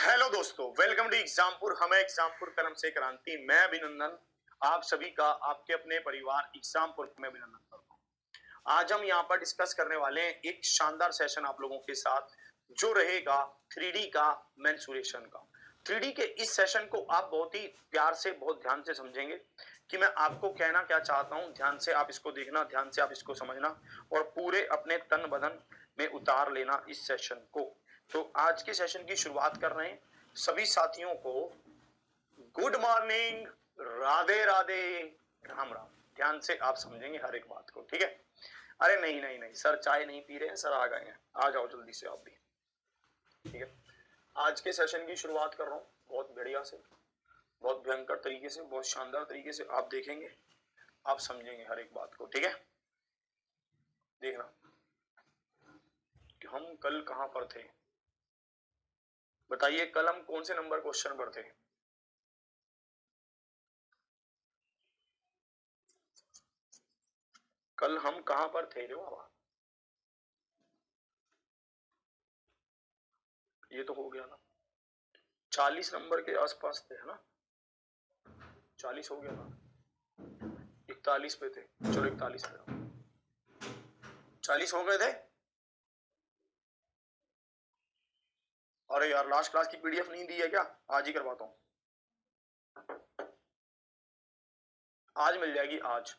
Hello दोस्तों, welcome to Exampur. हमें एग्जामपुर कलम से क्रांति। मैं अभिनंदन आप सभी का आपके अपने परिवार एग्जामपुर में अभिनंदन करता हूँ। आज हम यहाँ पर डिस्कस करने वाले हैं एक शानदार सेशन आप लोगों के साथ जो रहेगा 3D का मेंसुरेशन का। 3D के इस सेशन को आप बहुत ही प्यार से बहुत ध्यान से समझेंगे कि मैं आपको कहना क्या चाहता हूँ। ध्यान से आप इसको देखना, ध्यान से आप इसको समझना और पूरे अपने तन बदन में उतार लेना इस सेशन को। तो आज के सेशन की शुरुआत कर रहे हैं। सभी साथियों को गुड मॉर्निंग, राधे राधे, राम राम। ध्यान से आप समझेंगे हर एक बात को, ठीक है। अरे नहीं नहीं नहीं सर, चाय नहीं पी रहे हैं सर, आ गए हैं, आ जाओ जल्दी से आप भी, ठीक है। आज के सेशन की शुरुआत कर रहा हूँ बहुत बढ़िया से, बहुत भयंकर तरीके से, बहुत शानदार तरीके से आप देखेंगे, आप समझेंगे हर एक बात को, ठीक है। देखना कि हम कल कहां पर थे। बताइए कल हम कौन से नंबर क्वेश्चन पर थे। कल हम कहां पर थे रे बाबा। ये तो हो गया ना, 40 नंबर के आसपास थे, है ना। 40 हो गया ना, 41 पे थे। चलो 41 पे, 40 हो गए थे। अरे यार लास्ट क्लास की पीडीएफ नहीं दी है क्या? आज ही करवाता हूं, आज मिल जाएगी आज।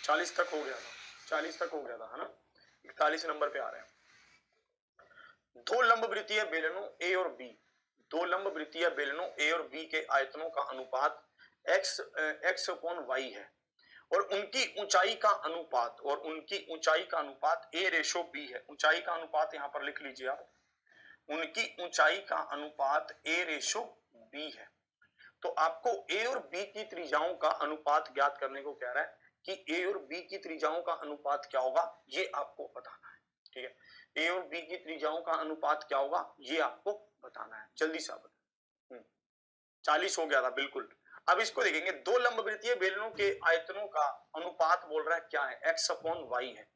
चालीस तक हो गया था, 40 तक हो गया था, है ना। 41 नंबर पे आ रहे हैं। दो लंब वृत्तीय बेलनों ए और बी, दो लंब वृत्तीय बेलनों ए और बी के आयतनों का अनुपात x अपॉन वाई है और उनकी ऊंचाई का अनुपात, और उनकी ऊंचाई का अनुपात a रेशो b है। ऊंचाई का अनुपात यहां पर लिख लीजिए आप, उनकी ऊंचाई का अनुपात a रेशो b है। तो आपको a और b की त्रिज्याओं का अनुपात ज्ञात करने को कह रहा है कि a और b की त्रिज्याओं का अनुपात क्या होगा, ये आपको बताना है, ठीक है। a और b की त्रिज्याओं का अनुपात क्या होगा ये आपको बताना है, जल्दी से आप। 40 हो गया था बिल्कुल। अब इसको देखेंगे, दो लंबवृत्तीय बेलनों के आयतनों का अनुपात बोल रहा है क्या है, x अपॉन वाई है।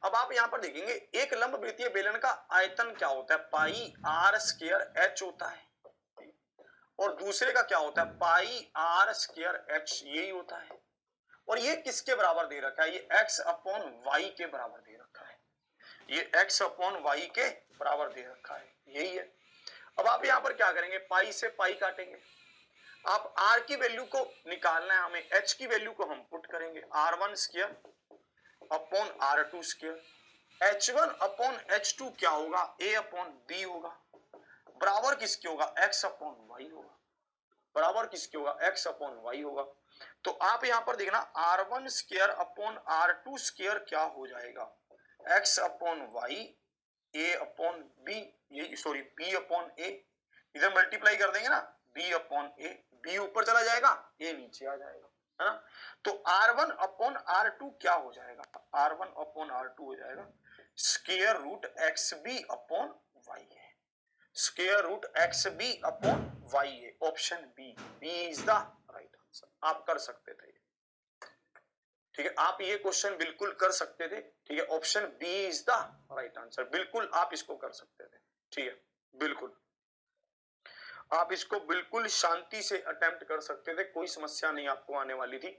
अब आप यहां पर देखेंगे एक लंबवृत्तीय बेलन का आयतन क्या होता है, पाई आर स्क्वायर एच होता है, और दूसरे का क्या होता है, पाई आर स्क्वायर एच, यही होता है। और ये किसके बराबर दे रखा है, ये x अपॉन वाई के बराबर दे रखा है, ये x अपॉन वाई के बराबर दे रखा है, यही है। अब आप यहां पर क्या करेंगे, पाई से पाई काटेंगे। आप r की वैल्यू को निकालना है हमें, h की वैल्यू को हम पुट करेंगे, r1 square upon r2 square. h1 upon h2 क्या होगा, a अपॉन b होगा, बराबर किसके होगा, x अपॉन वाई होगा, बराबर किसके होगा, x अपॉन वाई होगा। तो आप यहां पर देखना r1 square upon r2 square क्या हो जाएगा, x upon y, a upon b, ये सॉरी b अपॉन a, इधर मल्टीप्लाई कर देंगे ना, b अपॉन a, b ऊपर चला जाएगा, a नीचे आ जाएगा, है ना। तो r1 अपॉन r2 क्या हो जाएगा, r1 अपॉन r2 हो जाएगा square root xb upon y है, square root xb upon y है। Option B, b is the right answer. आप कर सकते थे, ठीक है, आप ये क्वेश्चन बिल्कुल कर सकते थे, ठीक है। Option B is the right answer, बिल्कुल आप इसको कर सकते थे, ठीक है, बिल्कुल आप इसको बिल्कुल शांति से अटेम्प्ट कर सकते थे, कोई समस्या नहीं आपको आने वाली थी,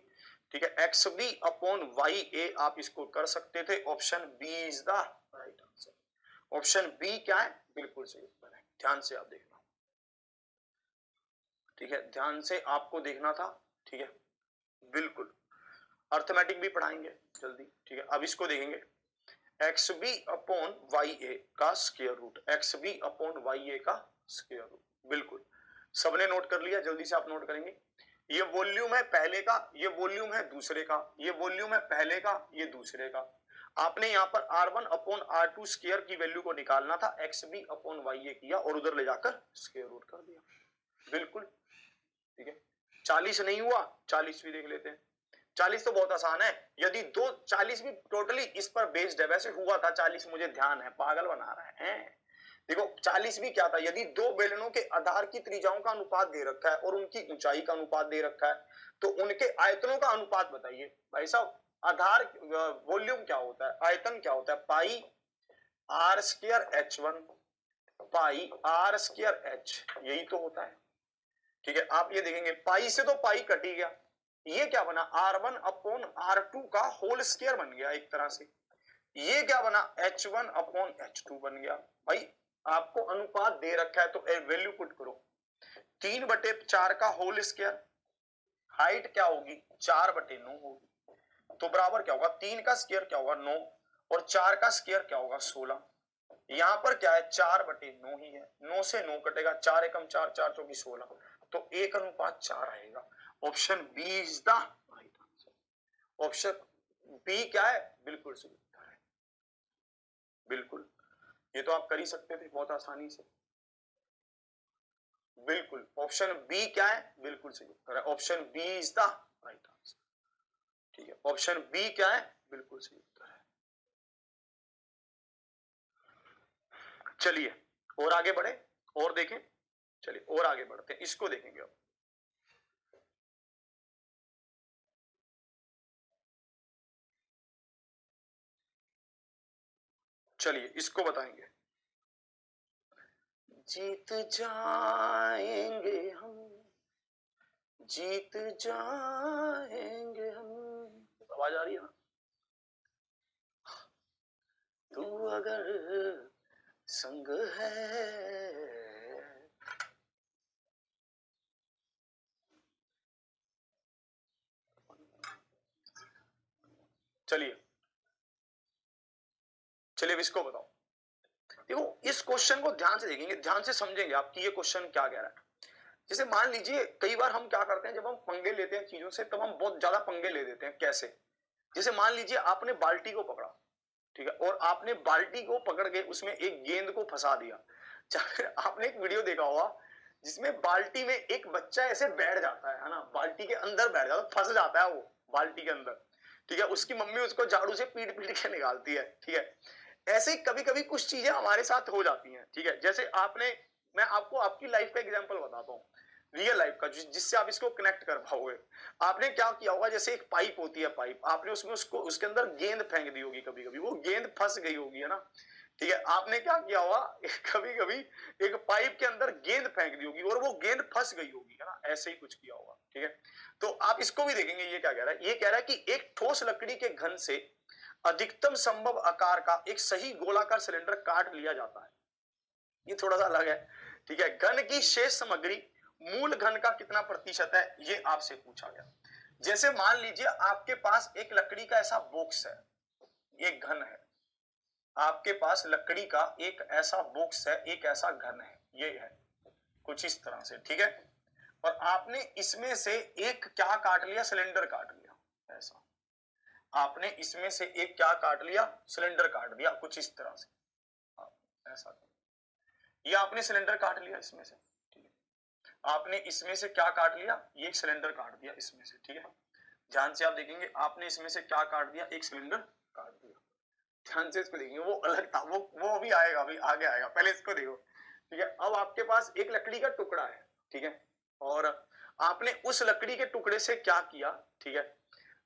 ठीक है। X B upon Y a आप इसको कर सकते थे। Option B is the right answer. Option B क्या है, बिल्कुल सही उत्तर है। ध्यान से आप देखना, ठीक है, ध्यान से आपको देखना था, ठीक है, बिल्कुल। अर्थमेटिक भी पढ़ाएंगे जल्दी, ठीक है। अब इसको देखेंगे, X B upon Y A का square root, X B upon Y A का स्क्वायर रूट, बिल्कुल सबने नोट कर लिया, जल्दी से आप नोट करेंगे। ये वॉल्यूम है पहले का, ये वॉल्यूम है दूसरे का, ये वॉल्यूम है पहले का, ये दूसरे का। आपने यहाँ पर r1 अपॉन r2 स्क्वायर की वैल्यू को निकालना था, एक्स बी अपॉन वाई ए किया और उधर ले जाकर स्क्वायर रूट कर दिया, बिल्कुल, ठीक है। 40 नहीं हुआ, 40 भी देख लेते हैं। 40 तो बहुत आसान है। यदि 40 भी टोटली इस पर बेस्ड है, वैसे हुआ था 40, मुझे ध्यान है, पागल बना रहे हैं। देखो 40 भी क्या था, यदि दो बेलनों के आधार की त्रिज्याओं का अनुपात दे रखा है और उनकी ऊंचाई का अनुपात दे रखा है, तो उनके आयतनों का अनुपात बताइए। भाई साहब आधार वॉल्यूम क्या होता है, आयतन क्या होता है, pi are square H1 pi are square H, यही तो होता है। ठीक है, आप ये देखेंगे पाई से तो पाई कट ही गया, ये क्या बना R1 अपॉन R2 का होल स्क्वायर बन गया एक तरह से। ये क्या बना H1 अपॉन H2 बन गया। भाई आपको अनुपात दे रखा है तो वैल्यू पुट करो, 3/4 का होल स्क्वायर, हाइट क्या होगी 4/9 होगी, तो बराबर क्या होगा 3 का स्क्वायर क्या होगा 9 और 4 का स्क्वायर क्या होगा 16। यहां पर क्या है 4/9 ही है, 9 से 9 कटेगा, 4 एकम 4, 4 चौकी 16, तो 1:4 आएगा। Option B is the right answer. Option B क्या है, बिल्कुल सही उत्तर है, बिल्कुल। ये तो आप कर ही सकते थे बहुत आसानी से, बिल्कुल। ऑप्शन बी क्या है, बिल्कुल सही उत्तर है, option B is the right answer. ठीक है, ऑप्शन बी क्या है, बिल्कुल सही उत्तर है। चलिए और आगे बढ़े और देखें, चलिए और आगे बढ़ते हैं, इसको देखेंगे अब। चलिए इसको बताएंगे, जीत जाएंगे हम, जीत जाएंगे हम, आवाज आ रही है ना, तू अगर संग है। चलिए चलिए इसको बताओ। देखो इस क्वेश्चन को ध्यान से देखेंगे, ध्यान से समझेंगे आप कि ये क्वेश्चन क्या कह रहा है। जैसे मान लीजिए कई बार हम क्या करते हैं, जब हम पंगे लेते हैं चीजों से, तब हम बहुत ज्यादा पंगे ले देते हैं। कैसे, जैसे मान लीजिए आपने बाल्टी को पकड़ा, ठीक है, और आपने बाल्टी को पकड़ के उसमें एक गेंद को फंसा दिया। आपने एक वीडियो देखा होगा जिसमें बाल्टी में एक बच्चा ऐसे बैठ जाता है ना, बाल्टी के अंदर बैठ जाता है, फंस जाता है वो बाल्टी के अंदर। ठीक है, उसकी मम्मी उसको झाड़ू से पीट पीट के निकालती है। ठीक है, ऐसे कभी कभी कुछ चीजें हमारे साथ हो जाती हैं। ठीक है, जैसे आपने, मैं आपको आपकी लाइफ का एग्जांपल बताता हूँ, रियल लाइफ का, जिससे आप इसको कनेक्ट कर पाओगे। आपने क्या किया होगा, जैसे एक पाइप होती है, पाइप आपने उसमें उसको उसके अंदर गेंद फेंक दी होगी, कभी कभी वो गेंद फंस गई होगी, है ना। ठीक है, आपने क्या किया होगा, कभी कभी एक पाइप के अंदर गेंद फेंक दी होगी और वो गेंद फंस गई होगी, है ना, ऐसे ही कुछ किया होगा। ठीक है, तो आप इसको भी देखेंगे, ये क्या कह रहा है, ये कह रहा है कि एक ठोस लकड़ी के घन से अधिकतम संभव आकार का एक सही गोलाकार सिलेंडर काट लिया जाता है। ये थोड़ा सा अलग है। ठीक है, घन की शेष सामग्री मूल घन का कितना प्रतिशत है, ये आपसे पूछा गया। जैसे मान लीजिए आपके पास एक लकड़ी का ऐसा बॉक्स है, ये घन है, आपके पास लकड़ी का एक ऐसा बॉक्स है, एक ऐसा घन है, ये है कुछ इस तरह से। ठीक है, और आपने इसमें से एक क्या काट लिया, सिलेंडर काट लिया, ऐसा आपने इसमें से एक क्या काट लिया, सिलेंडर काट दिया कुछ इस तरह से, ऐसा, ये आपने सिलेंडर काट लिया इसमें से। ठीक है, आपने इसमें से क्या काट लिया, ये एक सिलेंडर काट दिया इसमें से। ठीक है, ध्यान से आप देखेंगे, आपने इसमें से क्या काट दिया, एक सिलेंडर काट दिया। ध्यान से इसको देखेंगे, वो अलग था, वो अभी आएगा, अभी आगे आएगा, पहले इसको देखो। ठीक है, अब आपके पास एक लकड़ी का टुकड़ा है, ठीक है, और आपने उस लकड़ी के टुकड़े से क्या किया, ठीक है,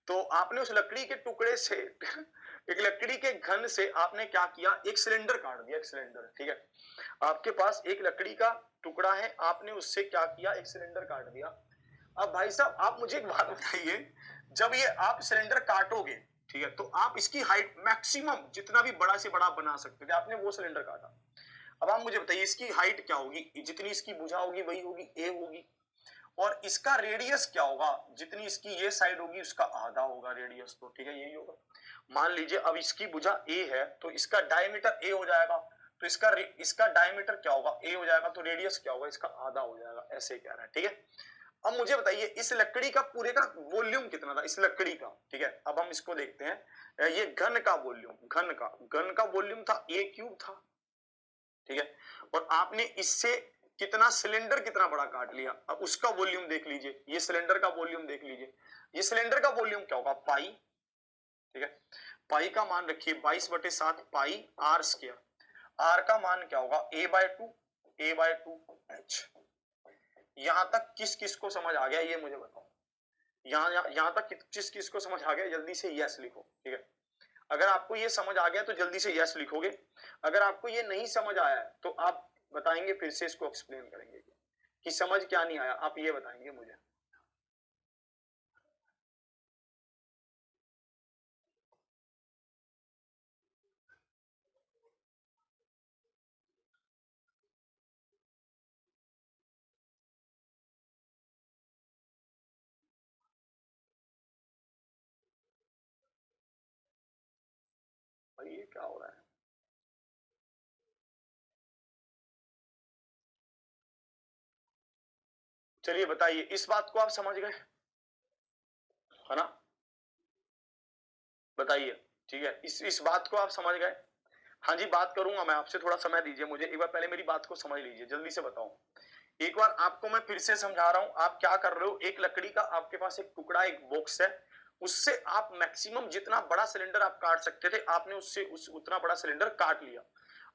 तो आपने उस लकड़ी के टुकड़े से एक लकड़ी के घन से आपने क्या किया, एक सिलेंडर काट दिया, एक सिलेंडर। ठीक है, आपके पास एक लकड़ी का टुकड़ा है, आपने उससे क्या किया, एक सिलेंडर काट दिया। अब भाई साहब आप मुझे एक बात बताइए, जब ये आप सिलेंडर काटोगे, ठीक है, तो आप इसकी हाइट मैक्सिमम जितना भी बड़ा से बड़ा बना सकते थे, आपने वो सिलेंडर काटा। अब आप मुझे बताइए इसकी हाइट क्या होगी, जितनी इसकी भुजा होगी वही होगी, ए होगी, और इसका रेडियस क्या होगा, जितनी इसकी ये साइड होगी उसका आधा होगा रेडियस, तो ठीक है यही होगा। मान लीजिए अब इसकी भुजा ए है, तो इसका डायमीटर ए हो जाएगा, तो इसका डायमीटर क्या होगा, ए हो जाएगा, तो रेडियस क्या होगा, इसका आधा हो जाएगा, ऐसे कह रहा है। ठीक है, अब मुझे बताइए इस लकड़ी का पूरे का वॉल्यूम कितना था, इस लकड़ी का। ठीक है, अब हम इसको देखते हैं, ये घन का वॉल्यूम, घन का वॉल्यूम था, ए क्यूब था। ठीक है, और आपने इससे कितना सिलेंडर कितना बड़ा काट लिया। अब उसका वॉल्यूम देख लीजिए, ये सिलेंडर का वॉल्यूम देख लीजिए, ये सिलेंडर का वॉल्यूम क्या होगा पाई, ठीक है। पाई का मान रखिए 22/7 पाई आर स्क्वायर, आर का मान क्या होगा a/2 h। यहां तक किस किस को समझ आ गया ये मुझे बताओ, यहां तक किस किस को समझ आ गया, जल्दी से यस लिखो, ठीक है। अगर आपको ये समझ आ गया तो जल्दी से यस लिखोगे, अगर आपको ये नहीं समझ आया तो आप बताएंगे, फिर से इसको एक्सप्लेन करेंगे कि समझ क्या नहीं आया, आप ये बताएंगे मुझे। भाई ये क्या हो रहा है, चलिए बताइए, इस बात को आप समझ गए है ना, बताइए, ठीक है, इस बात को आप समझ गए। हाँ जी, बात करूंगा मैं आपसे, थोड़ा समय दीजिए मुझे, एक बार पहले मेरी बात को समझ लीजिए, जल्दी से बताओ। एक बार आपको मैं फिर से समझा रहा हूं, आप क्या कर रहे हो, एक लकड़ी का आपके पास एक टुकड़ा, एक बॉक्स है, उससे आप मैक्सिमम जितना बड़ा सिलेंडर आप काट सकते थे, आपने उससे उतना बड़ा सिलेंडर काट लिया।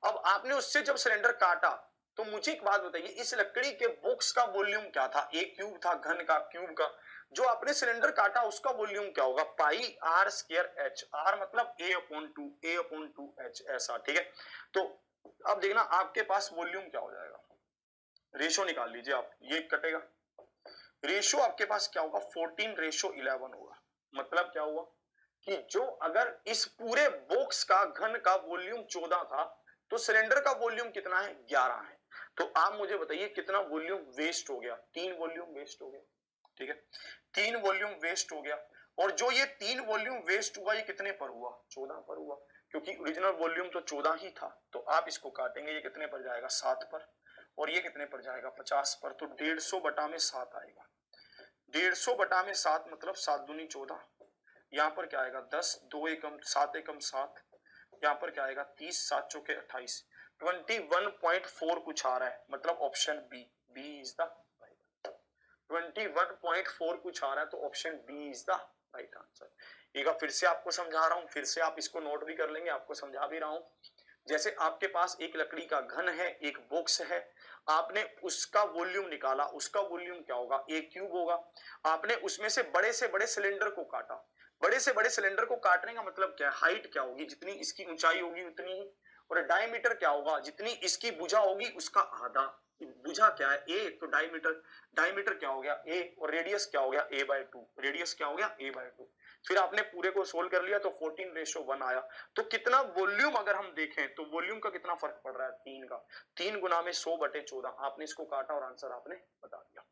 अब आपने उससे जब सिलेंडर काटा तो मुझे एक बात बताइए, इस लकड़ी के बॉक्स का वॉल्यूम क्या था, एक क्यूब था, घन का, क्यूब का। जो आपने सिलेंडर काटा उसका वॉल्यूम क्या होगा, pi are square H, are मतलब a/2 एच, ऐसा, ठीक है। तो अब देखना आपके पास वॉल्यूम क्या हो जाएगा, रेशो निकाल लीजिए आप, ये कटेगा, रेशो आपके पास क्या होगा 14:11 होगा। मतलब क्या हुआ कि जो अगर इस पूरे बॉक्स का घन का वॉल्यूम 14 था तो सिलेंडर का वॉल्यूम कितना है 11 है। तो आप मुझे बताइए कितना वॉल्यूम वेस्ट हो गया, 3 वॉल्यूम वेस्ट हो गया, ठीक है, 3 वॉल्यूम वेस्ट हो गया। और जो ये 3 वॉल्यूम वेस्ट हुआ ये कितने पर हुआ, 14 पर हुआ, क्योंकि ओरिजिनल वॉल्यूम तो 14 ही था। तो आप इसको काटेंगे, ये कितने पर जाएगा 7 पर, और ये कितने पर जाएगा 50 पर, तो 150/7 आएगा। 150/7 मतलब 7 दूनी 14, यहाँ पर क्या आएगा 10, 2 एकम 7 एकम 7, यहाँ पर क्या आएगा 30, 7 चौके 28, 21.4 कुछ आ रहा है, मतलब option B, B is the 21.4 कुछ आ रहा है, तो option B is the right answer. एक बार फिर से आपको समझा रहा हूं, फिर से आप इसको नोट भी कर लेंगे, आपको समझा भी रहा हूं। जैसे आपके पास एक लकड़ी का घन है, एक बॉक्स है, आपने उसका वॉल्यूम निकाला, उसका वॉल्यूम क्या होगा, एक क्यूब होगा। आपने उसमें से बड़े सिलेंडर को काटा, बड़े से बड़े सिलेंडर को काटने का मतलब क्या है, हाइट क्या होगी, जितनी इसकी ऊंचाई होगी उतनी ही, और डायमीटर क्या होगा, जितनी इसकी भुजा होगी उसका आधा। भुजा क्या है ए, तो डायमीटर, डायमीटर क्या हो गया ए, और रेडियस क्या हो गया a/2, रेडियस क्या हो गया a/2। फिर आपने पूरे को सोल्व कर लिया तो 14:1 आया। तो कितना वॉल्यूम अगर हम देखें तो वॉल्यूम का कितना फर्क पड़ रहा है, 3 का, 3 गुना में 100/14। आपने इसको काटा और आंसर आपने बता दिया।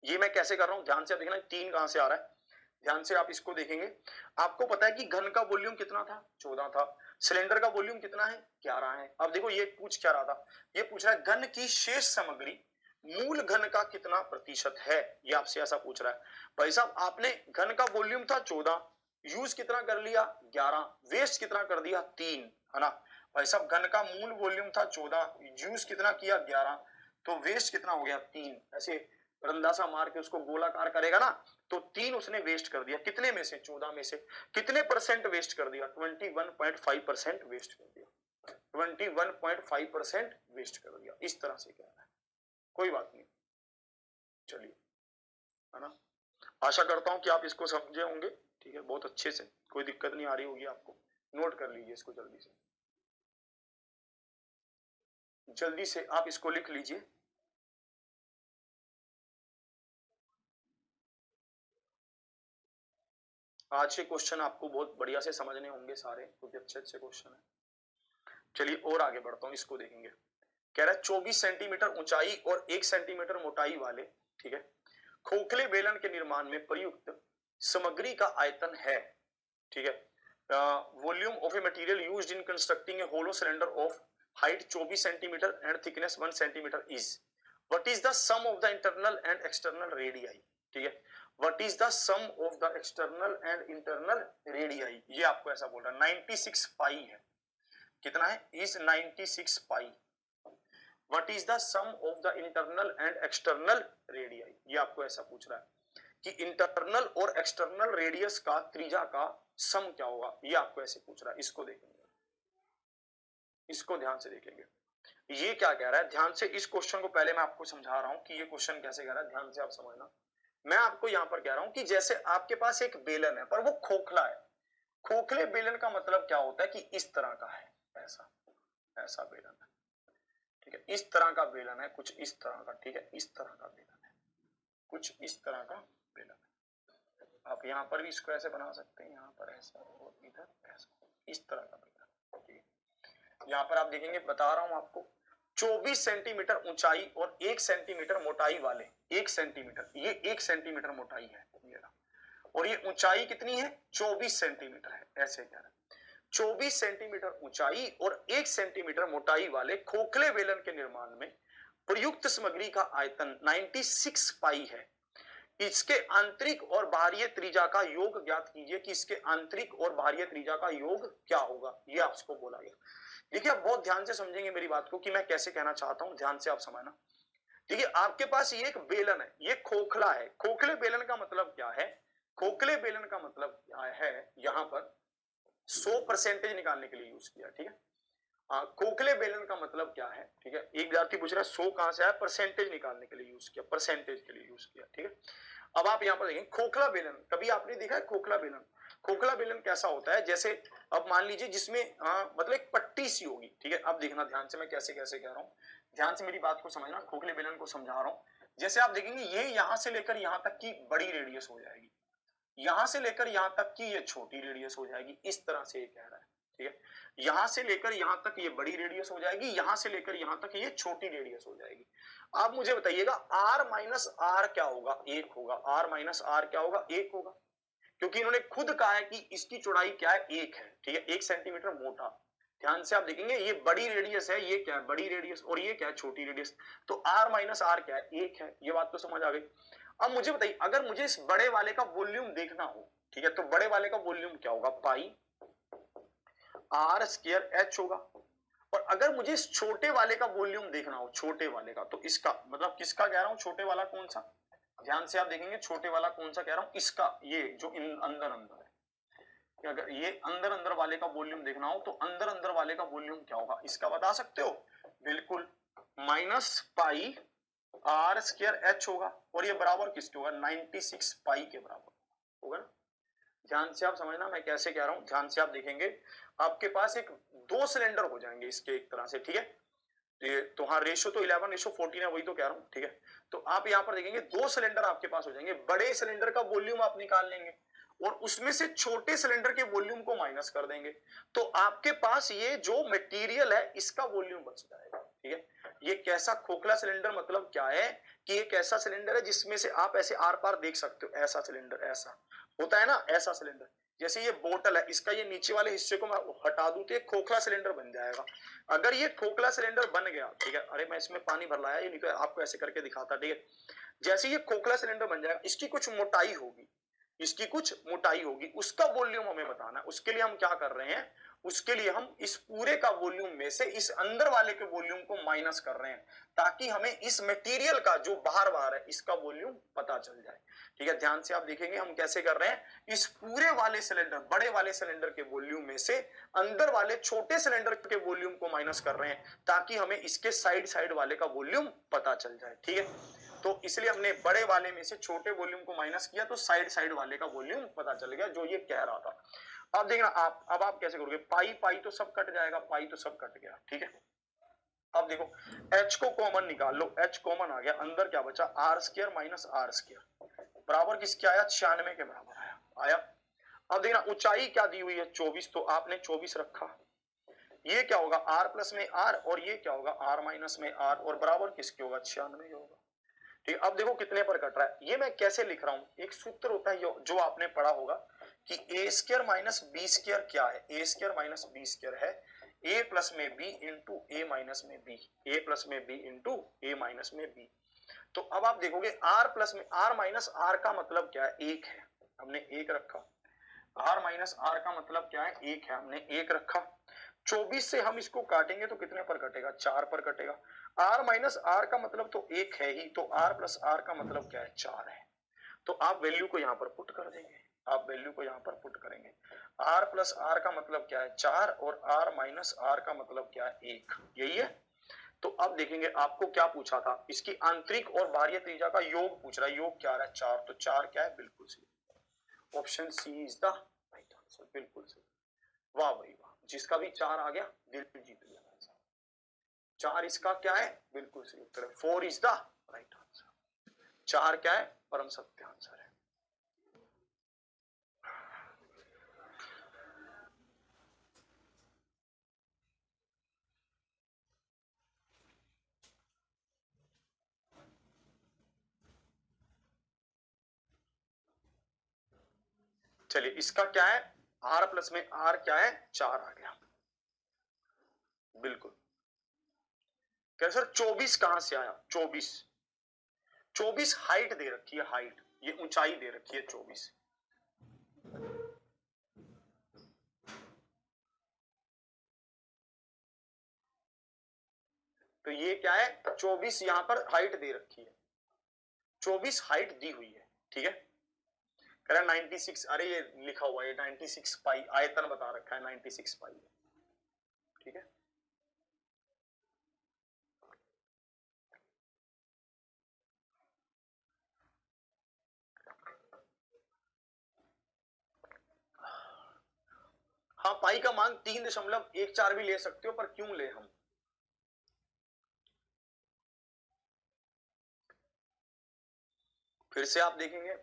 ये मैं कैसे कर रहा हूं, ध्यान से देखना, 3 कहां से आ रहा है, ध्यान से आप इसको देखेंगे। आपको पता है कि घन का वॉल्यूम कितना था 14 था, सिलेंडर का वॉल्यूम कितना है 11 है। अब देखो ये पूछ क्या रहा था, ये पूछ रहा है घन की शेष सामग्री मूल घन का कितना प्रतिशत है, ये आपसे ऐसा पूछ रहा है। भाई साहब आपने घन का वॉल्यूम था 14, यूज कितना कर लिया 11, वेस्ट कितना कर दिया 3, है ना। भाई साहब घन का मूल वॉल्यूम था 14, यूज कितना किया 11, तो वेस्ट कितना हो गया 3। ऐसे रंदासा मार के उसको गोलाकार करेगा ना, तो 3 उसने वेस्ट कर दिया, कितने में से 14 में से, कितने परसेंट वेस्ट कर दिया 21.5% वेस्ट कर दिया, 21.5% वेस्ट कर दिया। इस तरह से क्या है, कोई बात नहीं, चलिए, है ना। आशा करता हूं कि आप इसको समझे होंगे, ठीक है, बहुत अच्छे से, कोई दिक्कत नहीं आ रही होगी आपको। नोट कर लीजिए इसको, जल्दी से, जल्दी से आप इसको लिख लीजिए। आज के क्वेश्चन आपको बहुत बढ़िया से समझने होंगे सारे, क्योंकि अच्छे अच्छे क्वेश्चन है। चलिए और आगे बढ़ता हूं, इसको देखेंगे। कह रहा है 24 सेंटीमीटर ऊंचाई और 1 सेंटीमीटर मोटाई वाले, ठीक है, खोखले बेलन के निर्माण में प्रयुक्त सामग्री का आयतन है, ठीक है, volume of a material used in constructing a hollow cylinder of height 24 centimetre and thickness 1 centimetre is, what is the sum of the internal and external radii, ठीक है, what is the sum of the external and internal radii, ये आपको ऐसा बोल रहा है। 96 पाई है, कितना है, is 96 pi. What is the sum of the internal and external radius, ये आपको ऐसा पूछ रहा है कि इंटरनल और एक्सटर्नल रेडियस का त्रिज्या का सम क्या होगा, ये आपको ऐसे पूछ रहा है। इसको देखेंगे, इसको ध्यान से देखेंगे, ये क्या कह रहा है, ध्यान से इस क्वेश्चन को पहले मैं आपको समझा रहा हूं कि ये क्वेश्चन कैसे कह रहा है, ध्यान से आप समझना। मैं आपको यहां पर कह रहा हूं कि जैसे आपके पास एक बेलन है पर वो खोखला है, खोखले बेलन का मतलब क्या होता है कि इस तरह का है, ऐसा ऐसा बेलन है, ठीक है, इस तरह का बेलन है, कुछ इस तरह का, ठीक है, इस तरह का बेलन है, कुछ इस तरह का बेलन है। आप यहाँ पर भी इसको ऐसे बना सकते हैं, यहाँ पर ऐसा और इधर ऐसा, इस तरह का बेलन, ठीक है। यहाँ पर आप देखेंगे, बता रहा हूं आपको, 24 सेंटीमीटर ऊंचाई और 1 सेंटीमीटर मोटाई वाले, 1 सेंटीमीटर, ये 1 सेंटीमीटर मोटाई है ये, और ये ऊंचाई कितनी है, 24 सेंटीमीटर है, ऐसे कह रहा है। 24 सेंटीमीटर ऊंचाई और 1 सेंटीमीटर मोटाई वाले खोखले बेलन के निर्माण में प्रयुक्त सामग्री का आयतन 96 पाई है। इसके आंतरिक और बाहरी त्रिज्या का योग ज्ञात कीजिए कि इसके आंतरिक और बाहरी त्रिज्या का योग क्या होगा, ये आपको बोला गया। देखिए आप बहुत ध्यान से समझेंगे मेरी बात को कि मैं कैसे कहना चाहता हूं, ध्यान से आप समझना। देखिए आपके पास ये एक बेलन है, ये खोखला है, खोखले बेलन का मतलब क्या है, खोखले बेलन का मतलब क्या है, यहां पर 100% निकालने के लिए यूज किया, ठीक है। खोखले बेलन का मतलब क्या है, ठीक है, एक विद्यार्थी पूछ रहा है 100 कहां से आया, परसेंटेज निकालने के लिए यूज किया, परसेंटेज के लिए यूज किया, ठीक है। अब आप यहां पर देखें खोखला बेलन, कभी आपने देखा है खोखला बेलन, खोखला बेलन कैसा होता है, जैसे अब मान लीजिए जिसमें मतलब एक पट्टी सी होगी, ठीक है। अब देखना ध्यान से मैं कैसे कैसे कह रहा हूं, ध्यान से मेरी बात को समझना, खोखले बेलन को समझा रहा हूं। जैसे आप देखेंगे ये यहां से लेकर यहां तक की बड़ी रेडियस हो जाएगी, यहां से लेकर यहां तक की ये छोटी रेडियस हो जाएगी, इस तरह से ये कह रहा है, ठीक है। यहां से लेकर यहां तक ये बड़ी रेडियस हो जाएगी, यहां से लेकर यहां तक ये छोटी रेडियस हो जाएगी। आप मुझे बताइएगा r माइनस आर क्या होगा, 1 होगा, r माइनस आर क्या होगा, 1 होगा, क्योंकि इन्होंने खुद कहा है कि इसकी चौड़ाई क्या है, 1 है, ठीक है, 1 सेंटीमीटर मोटा। ध्यान से आप देखेंगे ये बड़ी रेडियस है, ये क्या है, बड़ी रेडियस, और ये क्या है, छोटी रेडियस, तो r माइनस आर क्या है, 1 है, ये बात तो समझ आ गई। अब मुझे बताइए अगर मुझे इस बड़े वाले का वॉल्यूम देखना हो, ठीक है, तो बड़े वाले का वॉल्यूम क्या होगा, पाई आर स्क्वायर एच होगा, और अगर मुझे इस छोटे वाले का वॉल्यूम देखना हो, छोटे वाले का, तो इसका मतलब किसका कह रहा हूं, छोटे वाला कौन सा, ध्यान से आप देखेंगे छोटे वाला कौन सा कह रहा हूं, इसका, ये जो अंदर अंदर है, अगर ये अंदर अंदर वाले का वॉल्यूम देखना हो तो अंदर अंदर वाले का वॉल्यूम क्या होगा, इसका बता सकते हो, बिल्कुल minus pi are square h होगा, और ये बराबर किसके होगा, 96 पाई के बराबर होगा ना। ध्यान से आप समझना मैं कैसे कह रहा हूं, ध्यान से आप देखेंगे आपके पास एक 2 सिलेंडर हो जाएंगे इसके एक तरह से, ठीक है, तो हाँ रेशो तो 11:14 है, वही तो कह रहा हूं, ठीक है। तो आप यहां पर देखेंगे 2 सिलेंडर आपके पास हो जाएंगे, बड़े सिलेंडर का वॉल्यूम आप निकाल लेंगे और उसमें से छोटे सिलेंडर के वॉल्यूम को माइनस कर देंगे, तो आपके पास ये जो मटेरियल है इसका वॉल्यूम बच जाएगा, ठीक है। ये कैसा खोखला सिलेंडर मतलब क्या है कि एक ऐसा सिलेंडर है जिसमें से आप ऐसे आर पार देख सकते हो, ऐसा सिलेंडर, ऐसा होता है ना, ऐसा सिलेंडर, जैसे ये बोतल है, इसका ये नीचे वाले हिस्से को मैं हटा दूं तो ये खोखला सिलेंडर बन जाएगा। अगर ये खोखला सिलेंडर बन गया, ठीक है, अरे मैं इसमें पानी भर लाया, ये नहीं तो आपको ऐसे करके दिखाता, ठीक है। जैसे ये खोखला सिलेंडर बन जाएगा, इसकी कुछ मोटाई होगी, इसकी कुछ मोटाई होगी, उसका वॉल्यूम हमें बताना है। उसके लिए हम क्या कर रहे हैं, उसके लिए हम इस पूरे का वॉल्यूम में से इस अंदर वाले के वॉल्यूम को माइनस कर रहे हैं, ताकि हमें इस मटेरियल का जो बाहर बाहर है इसका वॉल्यूम पता चल जाए, ठीक है। ध्यान से आप देखेंगे हम कैसे कर रहे हैं, इस पूरे वाले सिलेंडर, बड़े वाले सिलेंडर के वॉल्यूम में से अंदर वाले छोटे सिलेंडर के वॉल्यूम को माइनस कर रहे हैं, ताकि हमें इसके साइड साइड वाले का वॉल्यूम पता चल जाए, ठीक है। तो इसलिए हमने बड़े वाले में से छोटे वॉल्यूम को माइनस किया, तो साइड साइड वाले का वॉल्यूम पता चल गया जो ये कह रहा था। अब देखना आप, अब आप कैसे करोगे, पाई पाई तो सब कट जाएगा, पाई तो सब कट गया, ठीक है। अब देखो h को कॉमन निकाल लो, h कॉमन आ गया, अंदर क्या बचा, r square minus are square बराबर किसके आया, 96 के बराबर आया। अब देखना ऊंचाई क्या दी हुई है, 24, तो आपने 24 रखा, ये क्या होगा r प्लस में r, और ये क्या होगा r माइनस में r, और बराबर किसके होगा, 96 होगा, ठीक। अब देखो कितने पर कट रहा है, ये मैं कैसे लिख रहा हूं, एक सूत्र होता है जो आपने पढ़ा होगा कि ए स्क्वायर माइनस बी स्क्वायर क्या है, ए स्क्वायर माइनस बी स्क्वायर है ए प्लस में बी इंटू ए माइनस में बी, ए प्लस में बी इंटू ए माइनस में बी। तो अब आप देखोगे आर प्लस में आर माइनस आर का मतलब क्या है, 1 है, हमने 1 रखा, आर माइनस आर का मतलब क्या है, 1 है, हमने 1 रखा, 24 से हम इसको काटेंगे तो कितने पर कटेगा, 4 पर कटेगा। r माइनस आर का मतलब तो 1 है ही, तो r प्लस आर का मतलब क्या है, 4 है। तो आप वैल्यू को यहां पर पुट कर देंगे, आप वैल्यू को यहां पर पुट करेंगे। r प्लस आर का मतलब क्या है, 4, और r माइनस आर का मतलब क्या है, 1, यही है। तो अब देखेंगे आपको क्या पूछा था, इसकी आंतरिक और बाह्य त्रिज्या का योग पूछ रहा है, योग क्या रहा है, 4, तो 4 क्या है, बिल्कुल सही, option C is the right answer, बिल्कुल सही। वाह भाई वाह, जिसका भी 4 आ गया दिल जीत लिया। 4 इसका क्या है, बिल्कुल सही उत्तर है, 4 इज द राइट आंसर। 4 क्या है, परम सत्य आंसर है। चलिए इसका क्या है, r प्लस में r क्या है, 4 आ गया, बिल्कुल। क्या सर 24 कहां से आया, 24 हाइट दे रखी है, हाइट, ये ऊंचाई दे रखी है 24। तो ये क्या है, 24 यहां पर हाइट दे रखी है, 24 हाइट दी हुई है, ठीक है। कह रहा 96, अरे ये लिखा हुआ है 96 पाई, आयतन बता रखा है 96 पाई, ठीक है। हाँ पाई का मान 3.14 भी ले सकते हो, पर क्यों ले हम, फिर से आप देखेंगे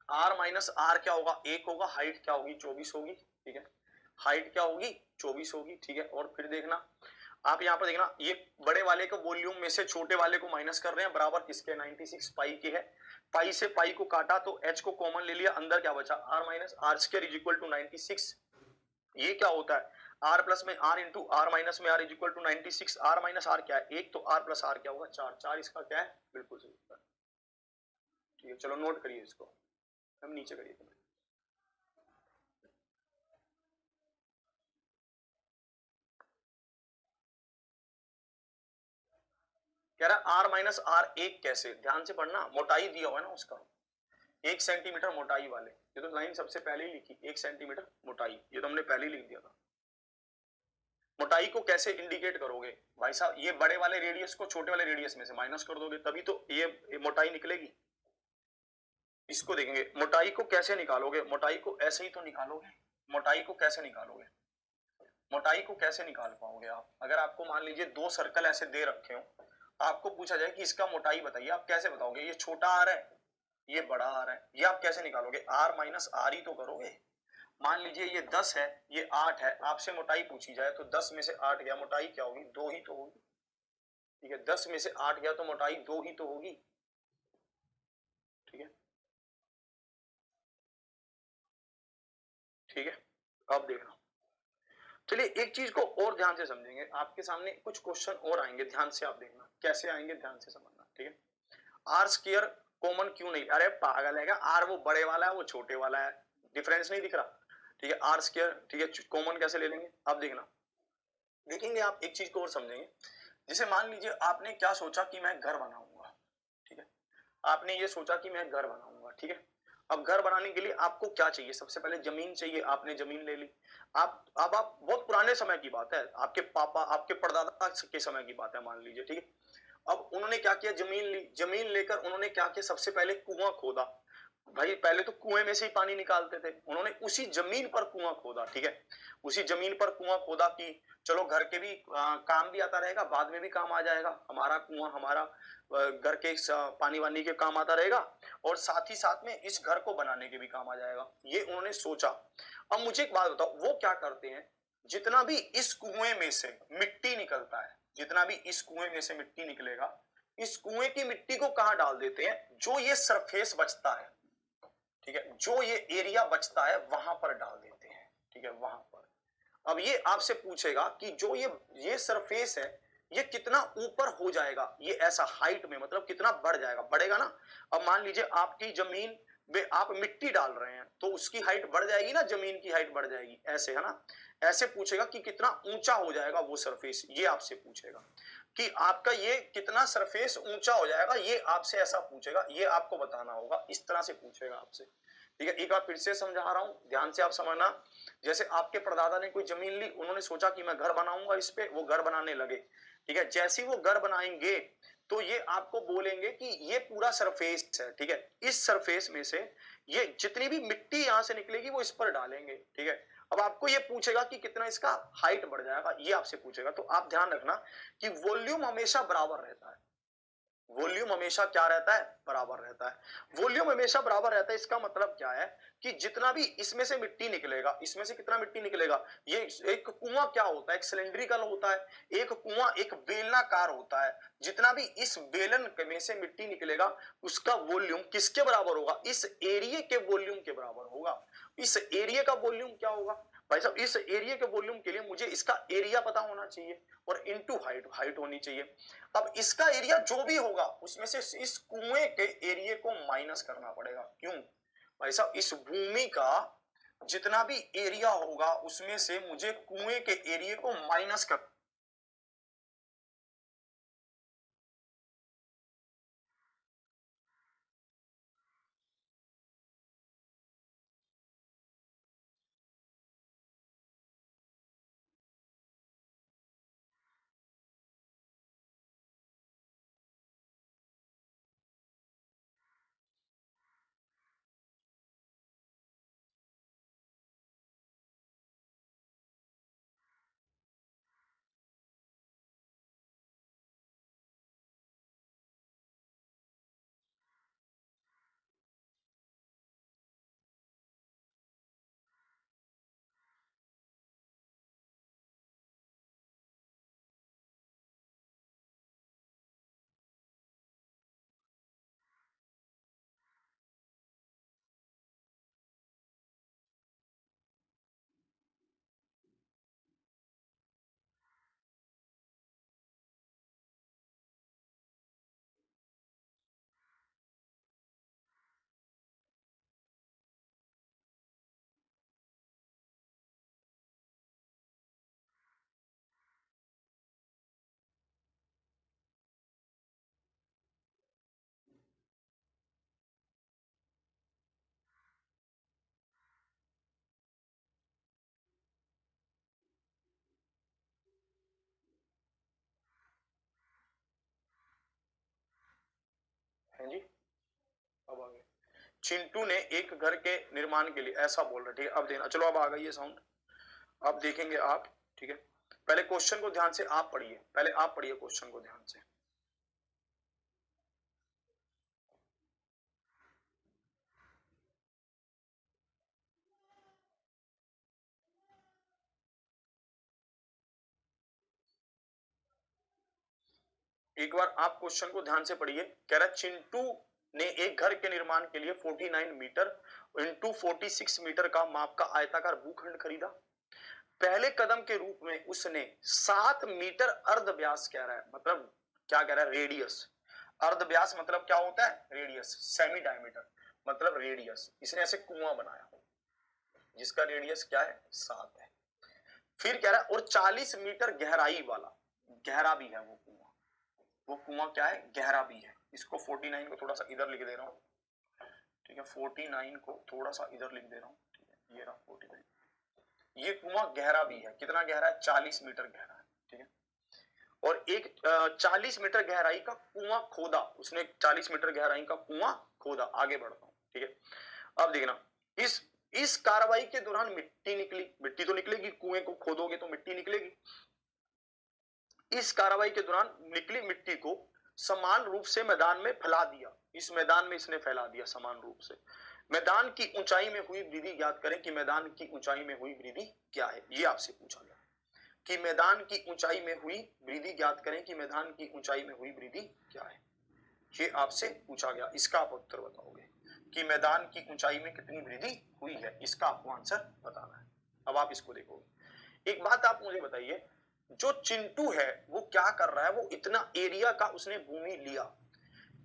r माइनस आर क्या होगा, 1 होगा, हाइट क्या होगी, 24 होगी, ठीक है, हाइट क्या होगी, 24 होगी, ठीक है। और फिर देखना आप यहाँ पर देखना, ये बड़े वाले को वॉल्यूम में से छोटे वाले को माइनस कर रहे हैं, बराबर किसके, 96 पाई के है। पाई से पाई को काटा तो h को कॉमन ले लिया, अंदर क्या बचा, r minus are square is equal to 96। ये क्या होता है, r प्लस में r इंटू आर माइनस में r is equal to 96, r minus r क्या है, 1, तो r प्लस आर क्या होगा, 4, 4 इसका क्या है, बिल्कुल सही उत्तर, ठीक है। चलो नोट करिए इसको, हम नीचे करिए। कह रहा आर माइनस आर 1 कैसे, ध्यान से पढ़ना, मोटाई दिया हुआ है ना उसका, 1 सेंटीमीटर मोटाई वाले, ये तो लाइन सबसे पहले ही लिखी, 1 सेंटीमीटर मोटाई, ये तो हमने पहले ही लिख दिया था। मोटाई को कैसे इंडिकेट करोगे भाई साहब, ये बड़े वाले रेडियस को छोटे वाले रेडियस में से माइनस कर दोगे, तभी तो ये मोटाई निकलेगी। इसको देखेंगे, मोटाई को कैसे निकालोगे, मोटाई को ऐसे ही तो निकालोगे, मोटाई को कैसे निकालोगे, मोटाई को कैसे निकाल पाओगे आप, अगर आपको मान लीजिए 2 सर्कल ऐसे दे रखे हो, आपको पूछा जाए कि इसका मोटाई बताइए, आप कैसे बताओगे, ये छोटा आर है, ये बड़ा आर है, ये आप कैसे निकालोगे, आर माइनस आर ही तो करोगे। मान लीजिए ये 10 है, ये 8 है, आपसे मोटाई पूछी जाए तो 10 में से 8 गया, मोटाई क्या होगी, 2 ही तो होगी, ठीक है। 10 में से 8 गया तो मोटाई 2 ही तो होगी, ठीक है, ठीक है। अब देखना, चलिए एक चीज को और ध्यान से समझेंगे, आपके सामने कुछ क्वेश्चन और आएंगे, ध्यान से आप देखना कैसे आएंगे, ध्यान से समझना, ठीक है। आर स्क्वायर कॉमन क्यों नहीं, अरे पागल है क्या, आर वो बड़े वाला है, वो छोटे वाला है, डिफरेंस नहीं दिख रहा, ठीक है। आर स्क्वायर, ठीक है, कॉमन कैसे ले लेंगे, अब देखना, देखेंगे आप एक चीज को और समझेंगे। जैसे मान लीजिए आपने क्या सोचा कि मैं घर बनाऊंगा, ठीक है, आपने ये सोचा कि मैं घर बनाऊंगा, ठीक है। अब घर बनाने के लिए आपको क्या चाहिए, सबसे पहले जमीन चाहिए, आपने जमीन ले ली। आप बहुत पुराने समय की बात है, आपके पापा आपके परदादा के समय की बात है मान लीजिए, ठीक है। अब उन्होंने क्या किया, जमीन ली, जमीन लेकर उन्होंने क्या किया, सबसे पहले कुआं खोदा। भाई पहले तो कुएं में से ही पानी निकालते थे, उन्होंने उसी जमीन पर कुआं खोदा, ठीक है, उसी जमीन पर कुआं खोदा कि चलो घर के भी काम भी आता रहेगा, बाद में भी काम आ जाएगा, हमारा कुआं हमारा घर के पानी वानी के काम आता रहेगा, और साथ ही साथ में इस घर को बनाने के भी काम आ जाएगा, ये उन्होंने सोचा। अब मुझे एक बात बताओ, वो क्या करते हैं, जितना भी इस कुएं में से मिट्टी निकलता है, जितना भी इस कुएं में से मिट्टी निकलेगा, इस कुएं की मिट्टी को कहां डाल देते हैं, जो ये सरफेस बचता है, ठीक है, जो ये एरिया बचता है वहां पर डाल देते हैं, ठीक है, वहां पर। अब ये आपसे पूछेगा कि जो ये सरफेस है, ये कितना ऊपर हो जाएगा, ये ऐसा हाइट में, मतलब कितना बढ़ जाएगा, बढ़ेगा ना। अब मान लीजिए आपकी जमीन वे आप मिट्टी डाल रहे हैं तो उसकी हाइट बढ़ जाएगी ना, जमीन की हाइट बढ़ जाएगी, ऐसे है ना। ऐसे पूछेगा कि कितना ऊंचा हो जाएगा वो सरफेस, ये आपसे पूछेगा कि आपका ये कितना सरफेस ऊंचा हो जाएगा, ये आपसे ऐसा पूछेगा, ये आपको बताना होगा, इस तरह से पूछेगा आपसे। ठीक है, एक बार फिर से समझा रहा हूं, ध्यान से आप समझना। जैसे आपके परदादा ने कोई जमीन ली, उन्होंने सोचा कि मैं घर बनाऊंगा इस पे, वो घर बनाने लगे। ठीक है, जैसे ही वो घर बनाएंगे तो ये आपको बोलेंगे कि ये पूरा सरफेस है। ठीक है, इस सरफेस में से ये जितनी भी मिट्टी यहां से निकलेगी वो इस पर डालेंगे। ठीक है, अब आपको ये पूछेगा कि कितना इसका हाइट बढ़ जाएगा, ये आपसे पूछेगा। तो आप ध्यान रखना कि वॉल्यूम हमेशा बराबर रहता है, वॉल्यूम हमेशा क्या रहता है, बराबर रहता है। वॉल्यूम हमेशा बराबर रहता है, इसका मतलब क्या है कि जितना भी इसमें से मिट्टी निकलेगा, इसमें से कितना मिट्टी निकलेगा, ये एक कुआं क्या होता है, एक सिलेंड्रिकल होता है, एक कुआं एक बेलनाकार होता है। जितना भी इस बेलन में से मिट्टी निकलेगा उसका वॉल्यूम किसके बराबर होगा, इस एरिया के वॉल्यूम के बराबर होगा। इस एरिया का वॉल्यूम क्या होगा भाई साहब, इस एरिया के वॉल्यूम के लिए मुझे इसका एरिया पता होना चाहिए और इनटू हाइट, हाइट होनी चाहिए। अब इसका एरिया जो भी होगा उसमें से इस कुएं के एरिया को माइनस करना पड़ेगा। क्यों भाई साहब, इस भूमि का जितना भी एरिया होगा उसमें से मुझे कुएं के एरिया को माइनस कर, है जी। अब आगे चिंटू ने एक घर के निर्माण के लिए ऐसा बोल रहे, ठीक है, अब देना, चलो अब आ गई ये साउंड, अब देखेंगे आप। ठीक है, पहले क्वेश्चन को ध्यान से आप पढ़िए, पहले आप पढ़िए क्वेश्चन को ध्यान से। एक बार आप क्वेश्चन को ध्यान से पढ़िए। कह रहा चिंटू ने एक घर के निर्माण के लिए 49 मीटर इंटू 46 मीटर का माप का आयताकार भूखंड खरीदा। पहले कदम के रूप में उसने 7 मीटर अर्ध व्यास कह रहा है, मतलब क्या कह रहा है, रेडियस। अर्ध व्यास मतलब क्या होता है, रेडियस, सेमी डायमीटर मतलब रेडियस। इसने ऐसे कुआं बनाया जिसका रेडियस क्या है, 7 है। फिर कह रहा है और 40 मीटर गहराई वाला, गहरा भी है वो कुआं, वो कुआं क्या है, गहरा भी है। इसको 49 को थोड़ा सा इधर लिख दे रहा हूं। ठीक है, 49 को थोड़ा सा इधर लिख दे रहा हूं। ठीक है, ये रहा 49। ये कुआं गहरा भी है, कितना गहरा है, 40 मीटर गहरा है। ठीक है, और एक 40 मीटर गहराई का कुआं खोदा उसने, 40 मीटर गहराई का कुआं खोदा। आगे बढ़ता हूं। ठीक है, अब देखना, इस कार्रवाई के दौरान मिट्टी निकली, मिट्टी तो निकलेगी, कुएं को खोदोगे तो मिट्टी निकलेगी। इस कार्रवाई के दौरान निकली मिट्टी को समान रूप से मैदान में फैला दिया। इस मैदान में इसने फैला दिया समान रूप से। मैदान की ऊंचाई में हुई वृद्धि ज्ञात करें कि मैदान की ऊंचाई में हुई वृद्धि क्या है, ये आपसे पूछा गया कि मैदान की ऊंचाई में हुई वृद्धि ज्ञात करें कि मैदान की ऊंचाई में हुई वृद्धि क्या है, ये आपसे पूछा गया। इसका आप उत्तर बताओगे कि मैदान की ऊंचाई में कितनी वृद्धि हुई है, इसका आपको आंसर बताना है। अब आप इसको देखोगे। एक बात आप मुझे बताइए, जो चिंटू है वो क्या कर रहा है, वो इतना एरिया का उसने भूमि लिया,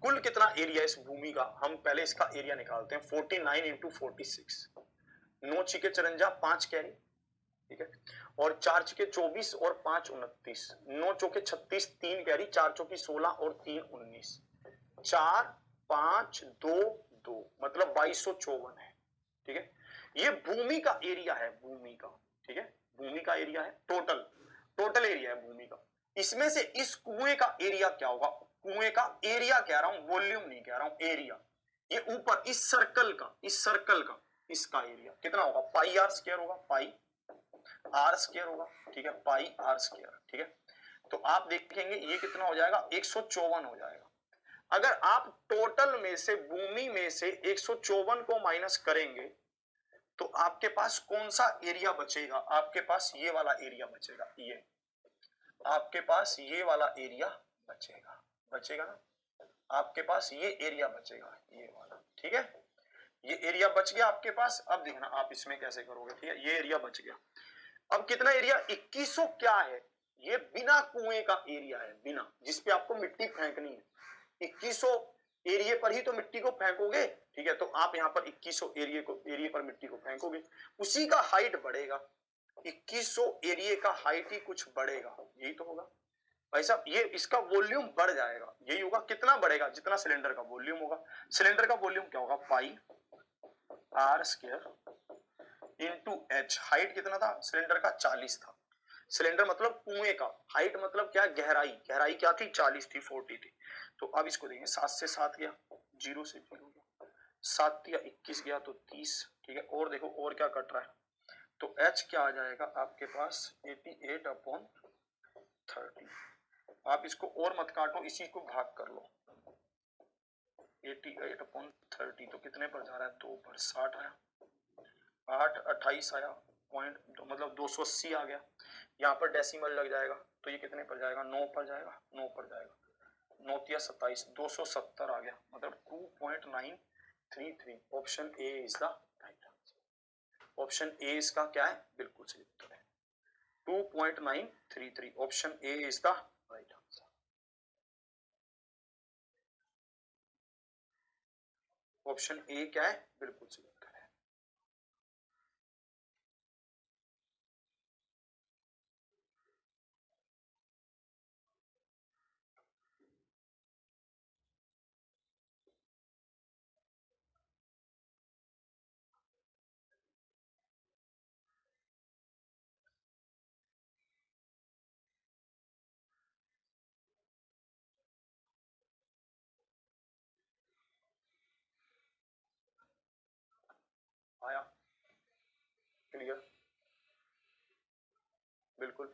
कुल कितना एरिया इस भूमि का, हम पहले इसका एरिया निकालते हैं। 49 इंटू 46, 9 छिके 54, 5 कैरी, ठीक है, और 4 छिके 24 और 5 29, 9 चौके 36, 3 कैरी, 4 चौकी 16 और 3 19, 4 5 2 2, मतलब 2254 है, ठीक है। ये भूमि का एरिया है, भूमि का, ठीक है, भूमि का एरिया है, टोटल एरिया है भूमि का। इसमें से इस कुएं का एरिया क्या होगा, कुएं का एरिया कह रहा हूं, वॉल्यूम नहीं कह रहा हूं, एरिया। ये ऊपर इस सर्कल का इसका एरिया कितना होगा, पाई आर स्क्वायर होगा, पाई आर स्क्वायर होगा, ठीक है, पाई आर स्क्वायर, ठीक है। तो आप देखेंगे ये कितना हो जाएगा, 154 हो जाएगा। अगर आप टोटल में से, भूमि में से 154 को माइनस करेंगे तो आपके पास कौन सा एरिया बचेगा, आपके पास ये वाला एरिया बचेगा, ये आपके पास ये वाला एरिया बचेगा ना, आपके पास ये एरिया बचेगा, ये वाला, ठीक है, ये एरिया बच गया आपके पास। अब देखना आप इसमें कैसे करोगे, ठीक है, ये एरिया बच गया। अब कितना एरिया, 2100 क्या है, ये बिना कुएं का एरिया है, बिना, जिसपे आपको मिट्टी फेंकनी है। 2100 एरिया पर ही तो मिट्टी को फेंकोगे, ठीक है, तो आप यहाँ पर 2100 एरिया पर मिट्टी को फेंकोगे, उसी का हाइट बढ़ेगा, 2100 एरिया का हाइट ही कुछ बढ़ेगा, यही तो होगा भाई साहब। ये इसका वॉल्यूम बढ़ जाएगा, यही होगा, कितना बढ़ेगा, जितना सिलेंडर का वॉल्यूम होगा। सिलेंडर का वॉल्यूम क्या होगा, pi are square into H. Height कितना था सिलेंडर का, 40 था। सिलेंडर मतलब कुएं का, हाइट मतलब क्या, गहराई क्या थी, 40 थी, 40 थी। तो अब इसको देंगे, 7 से 7 गया, 0 से 0 गया, 7 या 21 गया तो 30, ठीक है। और देखो और क्या कट रहा है, तो h क्या आ जाएगा आपके पास, 88/30। आप इसको और मत काटो, इसी को भाग कर लो, 88/30 तो कितने पर जा रहा है, 2 पर, 60 आया, 8 28 आया, पॉइंट मतलब 280 आ गया। यहाँ पर डेसिमल लग जाएगा तो ये कितने पर जाएगा, 9 पर जाएगा, 9 पर जाएगा, 9 या 27, 270 आ गया, मतलब 2.933। Option A is the right answer. Option A इसका क्या है, बिल्कुल सही उत्तर है, 2.933। Option A is the right answer. Option A क्या है, बिल्कुल सही उत्तर है। आया, क्लियर, बिल्कुल।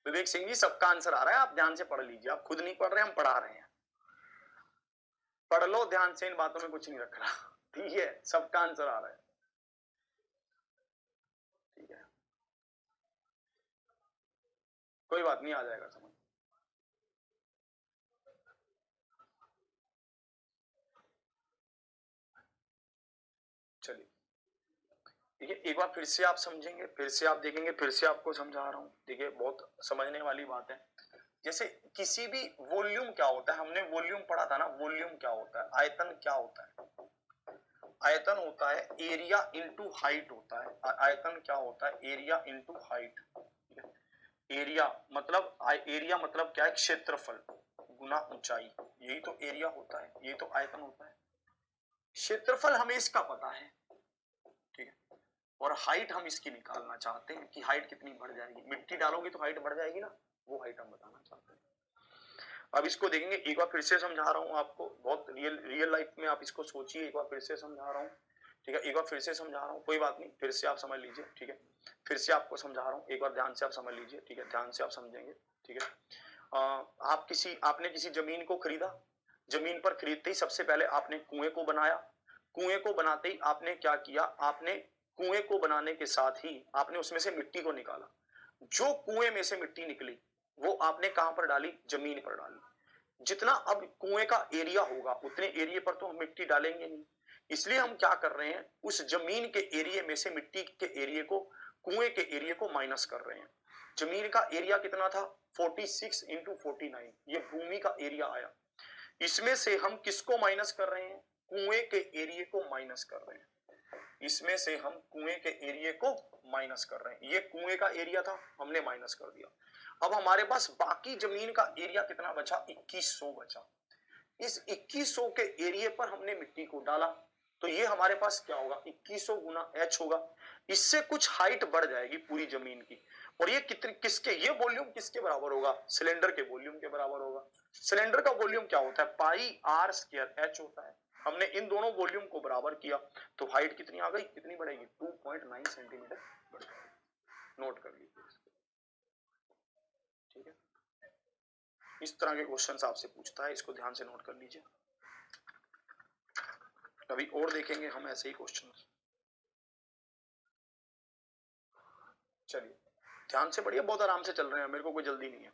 विवेक सिंह जी सबका आंसर आ रहा है, आप ध्यान से पढ़ लीजिए, आप खुद नहीं पढ़ रहे, हम पढ़ा रहे हैं, पढ़ लो ध्यान से, इन बातों में कुछ नहीं रख रहा, ठीक है, सबका आंसर आ रहा है, ठीक है, कोई बात नहीं, आ जाएगा समझ। चलिए देखिए, एक बार फिर से आप समझेंगे, फिर से आप देखेंगे, फिर से आपको समझा रहा हूं, देखिए बहुत समझने वाली बात है। जैसे किसी भी, वॉल्यूम क्या होता है, हमने वॉल्यूम पढ़ा था ना, वॉल्यूम क्या होता है, आयतन क्या होता है, आयतन होता है एरिया इंटू हाइट होता है। आयतन क्या होता है, एरिया इंटू हाइट, एरिया मतलब क्या है, क्षेत्रफल गुना ऊंचाई, यही तो एरिया होता है, यही तो आयतन होता है। क्षेत्रफल हमें इसका पता है, ठीक है, और हाइट हम इसकी निकालना चाहते हैं कि हाइट कितनी बढ़ जाएगी, मिट्टी डालोगे तो हाइट बढ़ जाएगी ना, वो हाइट हम बताना चाहते हैं। अब इसको देखेंगे, एक बार फिर से समझा रहा हूं आपको, बहुत रियल लाइफ में आप इसको सोचिए, एक बार फिर से समझा रहा हूं, ठीक है, एक बार फिर से समझा रहा हूं, कोई बात नहीं, फिर से आप समझ लीजिए, ठीक है, फिर से आपको समझा रहा हूं, एक बार ध्यान से आप समझ लीजिए, ठीक है, ध्यान से आप समझेंगे, ठीक है। आपने किसी जमीन को खरीदा, जमीन पर खरीदते ही सबसे पहले आपने कुएं को बनाया, कुएं को बनाते ही आपने क्या किया, आपने कुएं को बनाने के साथ ही आपने उसमें से मिट्टी को निकाला, जो कुएं में से मिट्टी निकली वो आपने कहां पर डाली, जमीन पर डाली। जितना अब कुएं का एरिया होगा उतने एरिया पर तो हम मिट्टी डालेंगे नहीं, इसलिए हम क्या कर रहे हैं, उस जमीन के एरिया में से मिट्टी के एरिया को, कुएं के एरिया को माइनस कर रहे हैं। जमीन का एरिया कितना था, 46 इंटू 49, ये भूमि का एरिया आया। इसमें से हम किसको माइनस कर रहे हैं? कुएं के एरिया को माइनस कर रहे हैं। इसमें से हम कुएं के एरिया को माइनस कर रहे हैं। ये कुएं का एरिया था, हमने माइनस कर दिया। अब हमारे पास बाकी जमीन का एरिया कितना बचा? 2100 बचा। इस 2100 के एरिया पर हमने मिट्टी को डाला, तो ये हमारे पास क्या होगा? 2100 गुना h होगा। इससे कुछ हाइट बढ़ जाएगी पूरी जमीन की, और ये किसके, ये वॉल्यूम किसके बराबर होगा? सिलेंडर के वॉल्यूम के बराबर होगा। सिलेंडर का वॉल्यूम क्या होता है? पाई आर स्क्वायर एच होता है। हमने इन दोनों वॉल्यूम को बराबर किया, तो हाइट कितनी आ गई? कितनी बढ़ेगी? 2.9 सेंटीमीटर बढ़ जाएगी। नोट कर लीजिए, ठीक है। इस तरह के क्वेश्चन आपसे पूछता है, इसको ध्यान से नोट कर लीजिए। कभी और देखेंगे हम ऐसे ही क्वेश्चन। चलिए ध्यान से पढ़िए, बहुत आराम से चल रहे हैं, मेरे को कोई जल्दी नहीं है।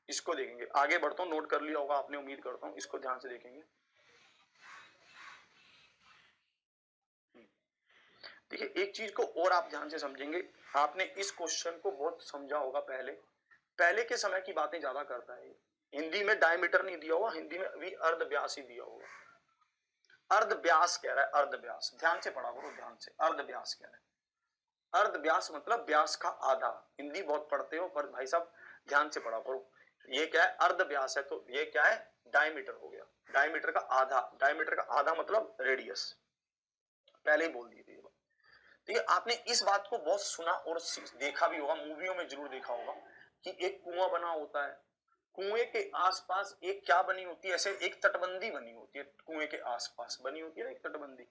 इसको देखेंगे, आगे बढ़ता हूं। नोट कर लिया होगा आपने, उम्मीद करता हूं। इसको ध्यान से देखेंगे। देखिए एक चीज को और आप ध्यान से समझेंगे। आपने इस क्वेश्चन को बहुत समझा होगा पहले के समय की बातें ज्यादा करता है। हिंदी में डायमीटर नहीं दिया हुआ, हिंदी में भी अर्ध व्यास ही दिया होगा। अर्ध व्यास कह रहा है, अर्ध व्यास। ध्यान से पढ़ा करो, ध्यान से। अर्ध व्यास कह रहा है। अर्ध व्यास मतलब व्यास का आधा। हिंदी बहुत पढ़ते हो पर भाई साहब ध्यान से पढ़ा करो। ये क्या है? अर्ध व्यास है, तो ये क्या है? डायमीटर हो गया। डायमीटर का आधा, डायमीटर का आधा मतलब रेडियस। पहले ही बोल दी थी। ठीक है, आपने इस बात को बहुत सुना और देखा भी होगा, मूवियों में जरूर देखा होगा कि एक कुआं बना होता है। कुएं के आसपास एक क्या बनी होती है? ऐसे एक तटबंदी बनी होती है। कुएं के आसपास बनी होती है ना एक तटबंदी।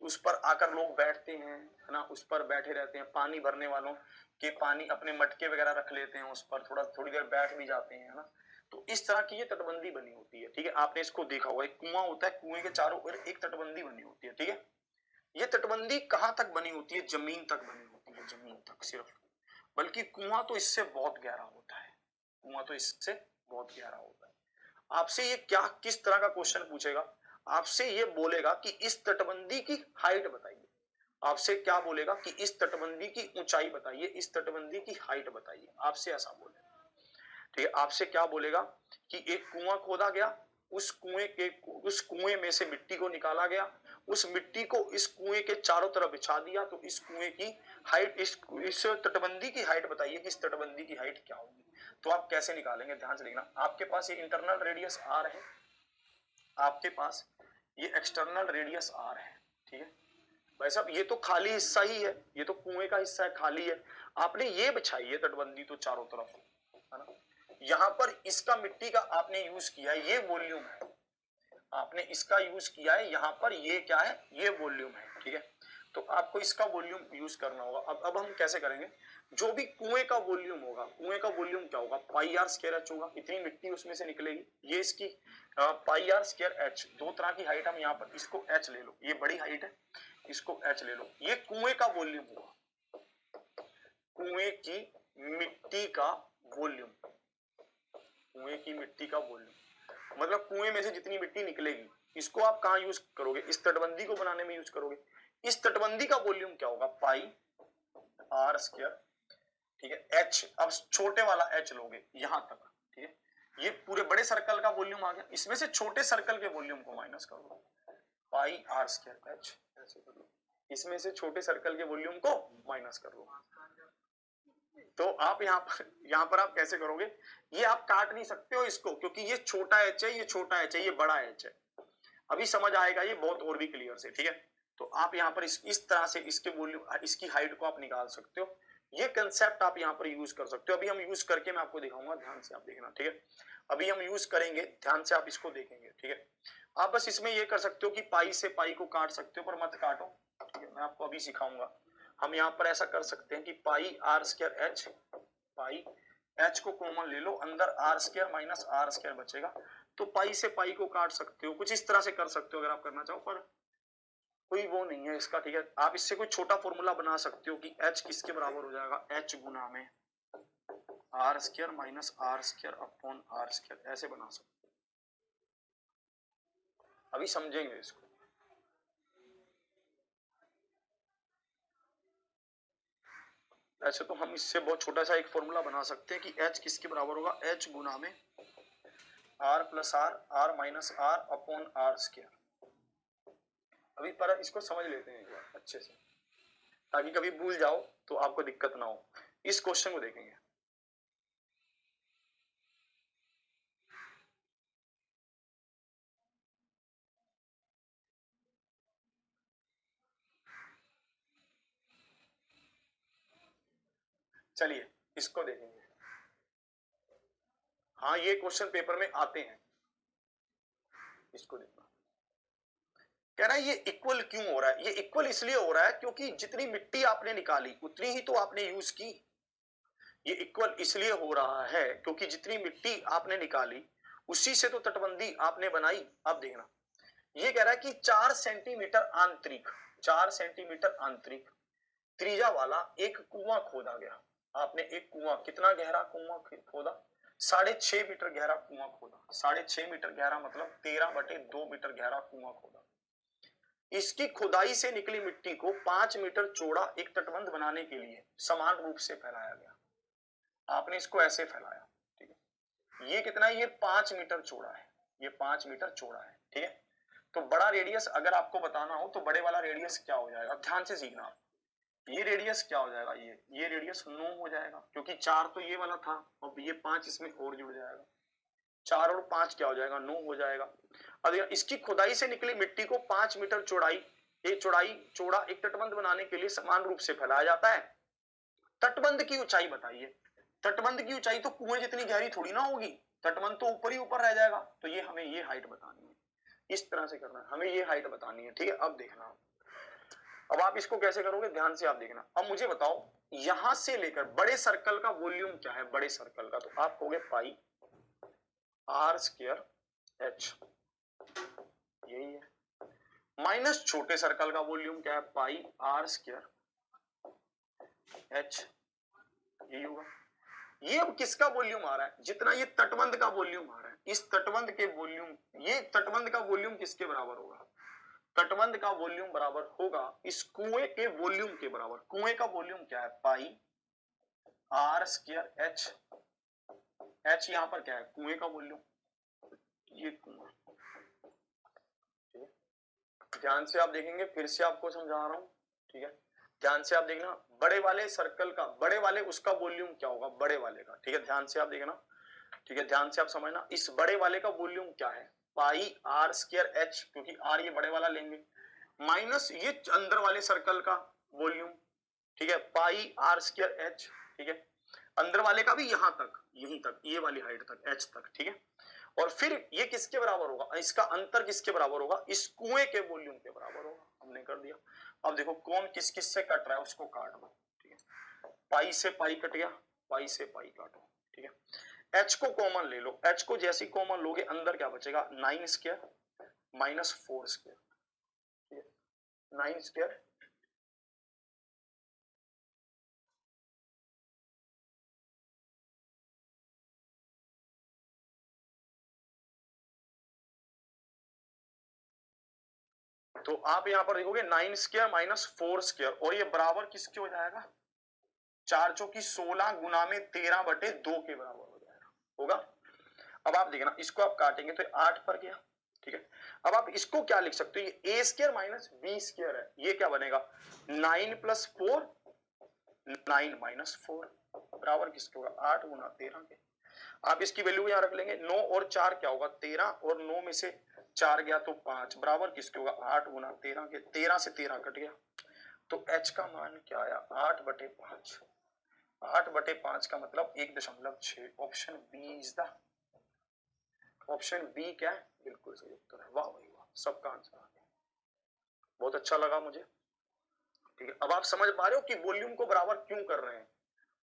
उस पर आकर लोग बैठते हैं, है ना, उस पर बैठे रहते हैं। पानी भरने वालों के पानी अपने मटके वगैरह रख लेते हैं उस पर, थोड़ी देर बैठ भी जाते हैं, है ना। तो इस तरह की ये तटबंदी बनी होती है। ठीक है, आपने इसको देखा होगा। एक कुआं होता है, कुएं के चारों ओर एक तटबंदी बनी होती है। ठीक है, ये तटबंदी कहां तक बनी होती है? जमीन तक बनी होती है, जमीन तक सिर्फ। बल्कि कुआं तो इससे बहुत गहरा होता है। कुआं तो इससे बहुत गहरा होता है। आपसे ये क्या, किस तरह का क्वेश्चन पूछेगा? आपसे ये बोलेगा कि इस तटबंदी की हाइट बताइए। आपसे क्या बोलेगा कि इस तटबंदी की ऊंचाई बताइए, इस तटबंदी की हाइट बताइए। आपसे ऐसा बोलेगा। ठीक है, आपसे क्या बोलेगा कि एक कुआं खोदा गया, उस कुएं में से मिट्टी को निकाला गया, उस मिट्टी को इस कुएं के चारों तरफ बिछा दिया, तो इस कुएं की हाइट, इस तटबंदी की हाइट बताइए कि इस तटबंदी की हाइट क्या होगी। तो आप कैसे निकालेंगे? ध्यान से देखना। आपके पास ये इंटरनल रेडियस आर है, आपके पास ये एक्सटर्नल रेडियस आर है। ठीक है भाई साहब, ये तो खाली हिस्सा ही है, ये तो कुएं का हिस्सा है, खाली है। आपने ये बिछाई है तटबंदी तो चारों तरफ, है ना। यहां पर इसका मिट्टी का आपने यूज किया है, ये वॉल्यूम है। आपने इसका यूज किया है, यहां पर ये क्या है? ये वॉल्यूम है। ठीक है, तो आपको इसका वॉल्यूम यूज करना होगा। अब हम कैसे करेंगे? जो भी कुएं का वॉल्यूम होगा, कुएं का वॉल्यूम क्या होगा? पाई आर स्क्वायर एच होगा। इतनी मिट्टी उसमें से निकलेगी, ये इसकी पाई आर स्क्वायर एच। दो तरह की हाइट हम यहाँ पर, इसको एच ले लो, ये बड़ी हाइट है, इसको एच ले लो। ये कुएं का वॉल्यूम होगा, कुएं की मिट्टी का वॉल्यूम। कुएं की मिट्टी का वॉल्यूम मतलब कुएं में से जितनी मिट्टी निकलेगी, इसको आप कहां यूज करोगे? इस तटबंदी को बनाने में यूज करोगे। इस तटबंदी का वॉल्यूम क्या होगा? Pi are square. ठीक है, एच, अब छोटे वाला एच लोगे यहां तक। ठीक है, ये पूरे बड़े सर्कल का वॉल्यूम आ गया, इसमें से छोटे सर्कल के वॉल्यूम को माइनस कर दो। पाई आर स्क्वायर एच, ऐसे कर लो। इसमें से छोटे सर्कल के वॉल्यूम को माइनस कर लो। तो आप यहाँ पर आप कैसे करोगे? ये आप काट नहीं सकते हो इसको, क्योंकि ये छोटा एच है, ये छोटा एच है, ये बड़ा एच है। अभी समझ आएगा ये बहुत और भी क्लियर से। ठीक है, तो आप यहाँ पर इस तरह से इसके वॉल्यूम, इसकी हाइट को आप निकाल सकते हो। ये कंसेप्ट आप यहाँ पर यूज कर सकते हो। अभी हम यूज करके मैं आपको दिखाऊंगा, ध्यान से आप देखना। ठीक है, अभी हम यूज करेंगे, ध्यान से आप इसको देखेंगे। ठीक है, आप बस इसमें ये कर सकते हो कि पाई से पाई को काट सकते हो, पर मत काटो। ठीक है, मैं आपको अभी सिखाऊंगा। हम यहाँ पर ऐसा कर सकते हैं कि pi are square H, pi H को कॉमन ले लो, अंदर R square minus are square बचेगा। तो पाई से पाई को काट सकते हो, कुछ इस तरह से कर सकते हो अगर आप करना चाहो, पर कोई वो नहीं है इसका। ठीक है, आप इससे कोई छोटा फॉर्मूला बना सकते हो कि एच किसके बराबर हो जाएगा? एच गुना में r square minus are square upon r square, ऐसे बना सकते हो। अभी समझेंगे इसको। ऐसे तो हम इससे बहुत छोटा सा एक फॉर्मूला बना सकते हैं कि h किसके बराबर होगा? h गुना में r plus r, r minus r upon r square. अभी पर इसको समझ लेते हैं एक बार अच्छे से, ताकि कभी भूल जाओ तो आपको दिक्कत ना हो। इस क्वेश्चन को देखेंगे। चलिए इसको देखेंगे। हाँ ये क्वेश्चन पेपर में आते हैं, इसको देखना। कह रहा है ये इक्वल क्यों हो रहा है? ये इक्वल इसलिए हो रहा है क्योंकि जितनी मिट्टी आपने निकाली उतनी ही तो आपने यूज की। ये इक्वल इसलिए हो रहा है क्योंकि जितनी मिट्टी आपने निकाली उसी से तो तटबंदी आपने बनाई। अब देखना, ये कह रहा है कि 4 सेंटीमीटर आंतरिक, 4 सेंटीमीटर आंतरिक त्रिज्या वाला एक कुआं खोदा गया। आपने एक कुआं, कितना गहरा कुआं खोदा? 6.5 मीटर गहरा कुआं खोदा। 6.5 मीटर गहरा मतलब 13/2 मीटर गहरा कुआं खोदा। इसकी खुदाई से निकली मिट्टी को 5 मीटर चौड़ा एक तटबंध बनाने के लिए समान रूप से फैलाया गया। आपने इसको ऐसे फैलाया, ठीक है। ये कितना है? ये 5 मीटर चौड़ा है, ये 5 मीटर चौड़ा है, ठीक है। तो बड़ा रेडियस अगर आपको बताना हो तो बड़े वाला रेडियस क्या हो जाएगा? ध्यान से सीखना। ये रेडियस क्या हो जाएगा? ये रेडियस 9 हो जाएगा, क्योंकि 4 तो ये वाला था और ये 5 इसमें और जुड़ जाएगा। 4 और 5 क्या हो जाएगा? 9 हो जाएगा। अब इसकी खुदाई से निकली मिट्टी को 5 मीटर चौड़ाई चौड़ा एक तटबंध बनाने के लिए समान रूप से फैलाया जाता है। तटबंध की ऊंचाई बताइए। तटबंध की ऊंचाई तो कुएं जितनी गहरी थोड़ी ना होगी, तटबंध तो ऊपर ही ऊपर रह जाएगा। तो ये हमें ये हाइट बतानी है, इस तरह से करना है, हमें ये हाइट बतानी है, ठीक है। अब देखना, अब आप इसको कैसे करोगे, ध्यान से आप देखना। अब मुझे बताओ यहां से लेकर बड़े सर्कल का वॉल्यूम क्या है? बड़े सर्कल का तो आप कहोगे पाई आर स्क्वायर एच, यही है। माइनस छोटे सर्कल का वॉल्यूम क्या है? पाई आर स्क्वायर एच, यही होगा। ये अब किसका वॉल्यूम आ रहा है? जितना ये तटबंध का वॉल्यूम आ रहा है, इस तटबंध के वॉल्यूम, ये तटबंध का वॉल्यूम किसके बराबर होगा? तटबंध का वॉल्यूम बराबर होगा इस कुएं के वॉल्यूम के बराबर। कुएं का वॉल्यूम क्या है? Pi are square H. H यहां पर क्या है? कुएं का वॉल्यूम, ये कुआं। ध्यान से आप देखेंगे, फिर से आपको समझा रहा हूं, ठीक है। ध्यान से आप देखना, बड़े वाले सर्कल का, बड़े वाले उसका वॉल्यूम क्या होगा? बड़े वाले का, ठीक है। ध्यान से आप देखना, ठीक है। ध्यान से आप समझना, इस बड़े वाले का वॉल्यूम क्या है? पाई आर स्क्वायर एच, क्योंकि आर ये बड़े वाला लेंगे, माइनस ये अंदर वाले सर्कल का वॉल्यूम, ठीक है, पाई आर स्क्वायर एच, ठीक है। अंदर वाले का भी यहां तक, यहीं तक, ये वाली हाइट तक, एच तक, ठीक है। और फिर ये किसके बराबर होगा? इसका अंतर किसके बराबर होगा? इस कुएं के वॉल्यूम के बराबर होगा। हमने कर दिया। अब देखो कौन किस किस से कट रहा है उसको काट दो, ठीक है। पाई से पाई कट गया, पाई से पाई काटो, ठीक है। एच को कॉमन ले लो, एच को जैसी कॉमन लोगे अंदर क्या बचेगा? 9 स्क्वायर माइनस 4 स्क्वायर, ठीक है। 9 स्क्वायर तो आप यहां पर देखोगे 9 स्क्वायर माइनस 4 स्क्वायर, और ये बराबर किसके हो जाएगा? 4 चौकी 16 गुना में 13/2 के बराबर हो जाएगा, होगा। अब आप देखना, इसको आप काटेंगे तो 8 पर गया, ठीक है। अब आप इसको क्या लिख सकते हो? ये a square minus b square है, ये क्या बनेगा? 9 प्लस 4, 9 माइनस 4 बराबर किसके होगा? 8 गुना 13 के। आप इसकी वैल्यू यहां रख लेंगे, 9 और 4 क्या होगा? 13, और 9 में से 4 गया तो 5 बराबर किसके होगा? 8 गुना 13 के। 13 से 13 कट गया, तो h का मान क्या आया? 8/5। 8/5 का मतलब 1.6। Option B is the, option B क्या है? बिल्कुल सही उत्तर है। वाह भाई वाह, सबका आंसर आ गया, बहुत अच्छा लगा मुझे, ठीक है। अब आप समझ पा रहे हो कि वॉल्यूम को बराबर क्यों कर रहे हैं?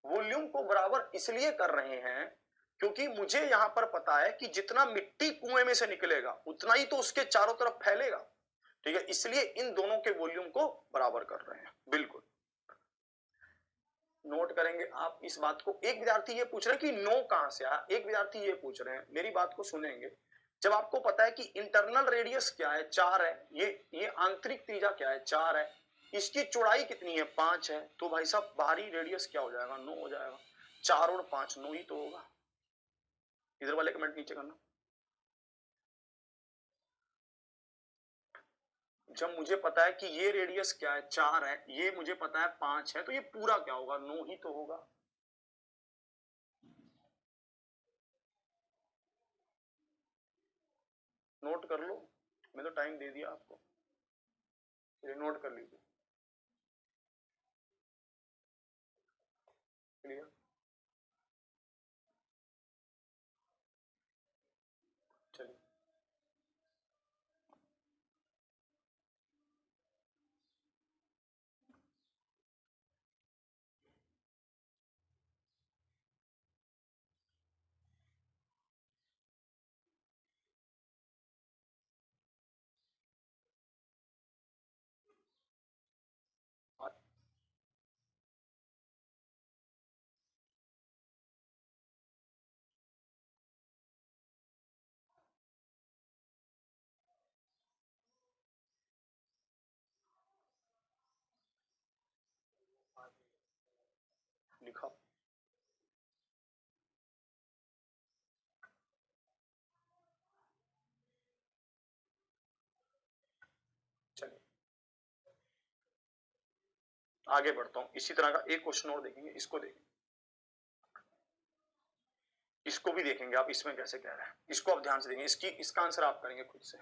वॉल्यूम को बराबर इसलिए कर रहे हैं क्योंकि मुझे यहां पर पता है कि जितना मिट्टी कुएं में से निकलेगा उतना ही तो उसके चारों तरफ फैलेगा, ठीक है। इसलिए इन दोनों के वॉल्यूम को बराबर कर रहे हैं, बिल्कुल। नोट करेंगे आप इस बात को। एक विद्यार्थी ये पूछ रहे हैं कि 9 कहां से आया? एक विद्यार्थी ये पूछ रहे हैं, मेरी बात को सुनेंगे। जब आपको पता है कि इंटरनल रेडियस क्या है? 4 है, ये आंतरिक त्रिज्या क्या है? 4 है, इसकी चौड़ाई कितनी है? 5 है, तो भाई साहब बाहरी रेडियस क्या हो जाएगा? 9 हो जाएगा। 4 और 5 9 ही तो होगा। इधर वाले कमेंट नीचे करना। जब मुझे पता है कि ये रेडियस क्या है 4 है, ये मुझे पता है 5 है, तो ये पूरा क्या होगा 9 ही तो होगा। नोट कर लो, मैं तो टाइम दे दिया आपको, ये नोट कर लीजिए। क्लियर? चलिए लिखा। चलिए आगे बढ़ता हूं, इसी तरह का एक क्वेश्चन और देखेंगे, इसको देखेंगे, इसको भी देखेंगे आप इसमें कैसे कह रहे हैं, इसको आप ध्यान से देखेंगे, इसका आंसर आप करेंगे खुद से।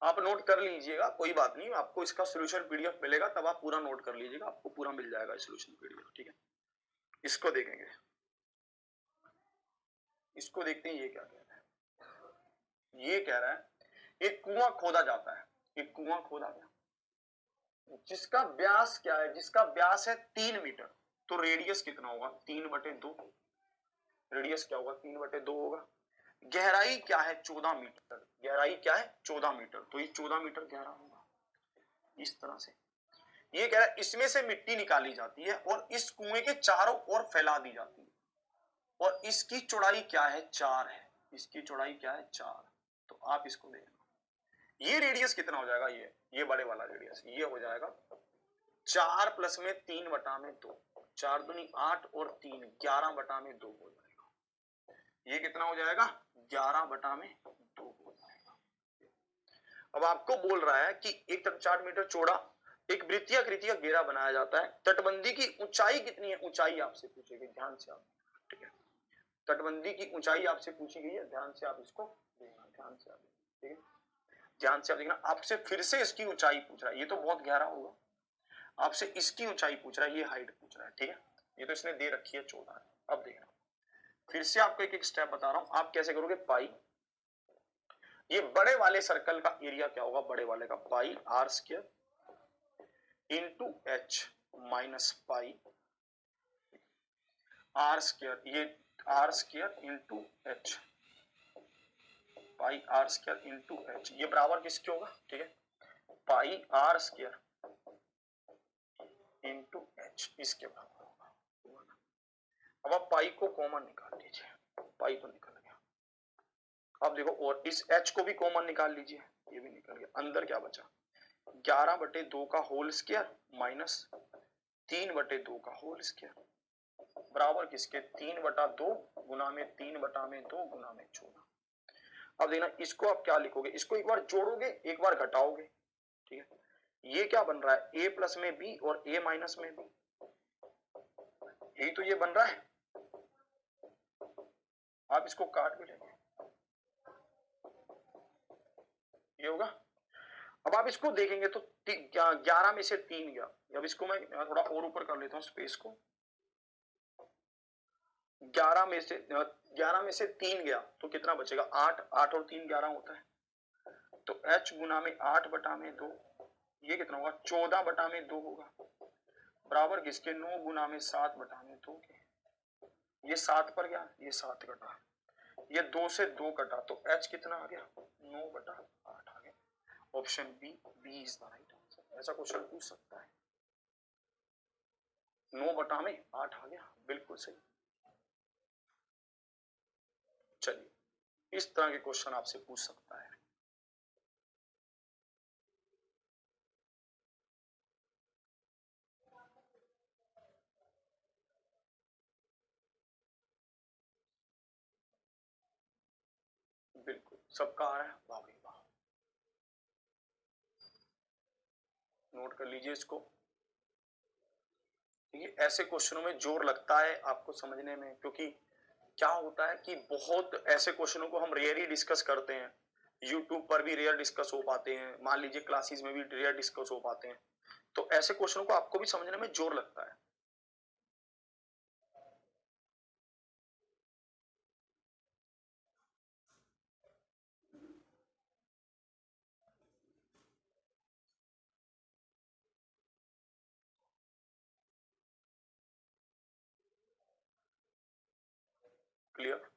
आप नोट कर लीजिएगा, कोई बात नहीं, आपको इसका सोल्यूशन पीडीएफ मिलेगा, तब आप पूरा नोट कर लीजिएगा, आपको पूरा मिल जाएगा सोल्यूशन पीडीएफ, ठीक है। इसको देखेंगे, इसको देखते हैं, ये क्या कह रहा है। ये कह रहा है एक कुआं खोदा जाता है, एक कुआं खोदा गया, जिसका व्यास क्या है, जिसका व्यास है 3 मीटर, तो रेडियस कितना होगा 3/2, रेडियस क्या होगा 3/2 होगा। गहराई क्या है 14 मीटर, गहराई क्या है 14 मीटर, तो ये 14 मीटर गहरा होगा। इस तरह से ये कह रहा है इसमें से मिट्टी निकाली जाती है और इस कुएं के चारों ओर फैला दी जाती है, और इसकी चौड़ाई क्या है 4 है, इसकी चौड़ाई क्या है 4, तो आप इसको देखना, ये रेडियस कितना हो जाएगा, ये बड़े वाला रेडियस ये हो जाएगा 4 प्लस में 3/2, 4 दूनी 8 और 3 11/2 हो जाएगा, ये कितना हो जाएगा 11/2 हो जाएगा। अब आपको बोल रहा है कि एक 4 मीटर चौड़ा एक वृत्तीय आकृति का घेरा बनाया जाता है, तटबंदी की ऊंचाई कितनी है, ऊंचाई आपसे पूछी गई, ध्यान से आप, ठीक है, तटबंदी की ऊंचाई आपसे पूछी गई है, ध्यान से आप इसको देखना, ध्यान से आप, ठीक है, ध्यान से आप देखना, आपसे फिर से इसकी ऊंचाई पूछ रहा है, ये तो बहुत गहरा होगा, आपसे इसकी ऊंचाई पूछ रहा है, ये हाइट पूछ रहा है, ठीक है, ये तो इसने दे रखी है 14। अब देखना, फिर से आपको एक एक स्टेप बता रहा हूं, आप कैसे करोगे, पाई, ये बड़े वाले सर्कल का एरिया क्या होगा, बड़े वाले का pi are square into H minus pi are square, ये R square into H, pi are square into H, ये बराबर किसके होगा, ठीक है, pi are square into H, इसके बराबर होगा। अब आप पाई को कॉमन निकाल लीजिए, पाई तो निकल गया, अब देखो और इस एच को भी कॉमन निकाल लीजिए, ये भी निकल गया, अंदर क्या बचा 11/2 का होल स्क्वायर माइनस 3/2 का होल स्क्वायर बराबर किसके 3/2 गुना में 3/2 गुना में 14। अब देखना इसको आप क्या लिखोगे, इसको एक बार जोड़ोगे एक बार घटाओगे, ठीक है, ये क्या बन रहा है a प्लस में b और a माइनस में b, यही तो ये बन रहा है, आप इसको काट भी लेंगे, ये होगा। अब आप इसको देखेंगे तो 11 में से 3 गया, अब इसको मैं थोड़ा और ऊपर कर लेता हूं स्पेस को, 11 में से 3 गया तो कितना बचेगा 8, 8 और 3 11 होता है, तो h गुना में 8/2, ये कितना होगा 14/2 होगा, बराबर किसके 9 गुना में 7/2 के, ये 7 पर गया, ये 7 कटा, ये 2 से 2 कटा, तो h कितना आ गया 9/8 आ गया, option B, B is the right answer. ऐसा क्वेश्चन पूछ सकता है, 9/8 आ गया, बिल्कुल सही। चलिए इस तरह के क्वेश्चन आपसे पूछ सकता है। सबका आ रहा है, वाह भाई वाह, नोट कर लीजिए इसको। ये ऐसे क्वेश्चनों में जोर लगता है आपको समझने में, क्योंकि क्या होता है कि बहुत ऐसे क्वेश्चनों को हम रेयर ही डिस्कस करते हैं, यूट्यूब पर भी रेयर डिस्कस हो पाते हैं, मान लीजिए क्लासेस में भी रेयर डिस्कस हो पाते हैं, तो ऐसे क्वेश्चनों को आपको भी समझने में जोर लगता है। क्लियर?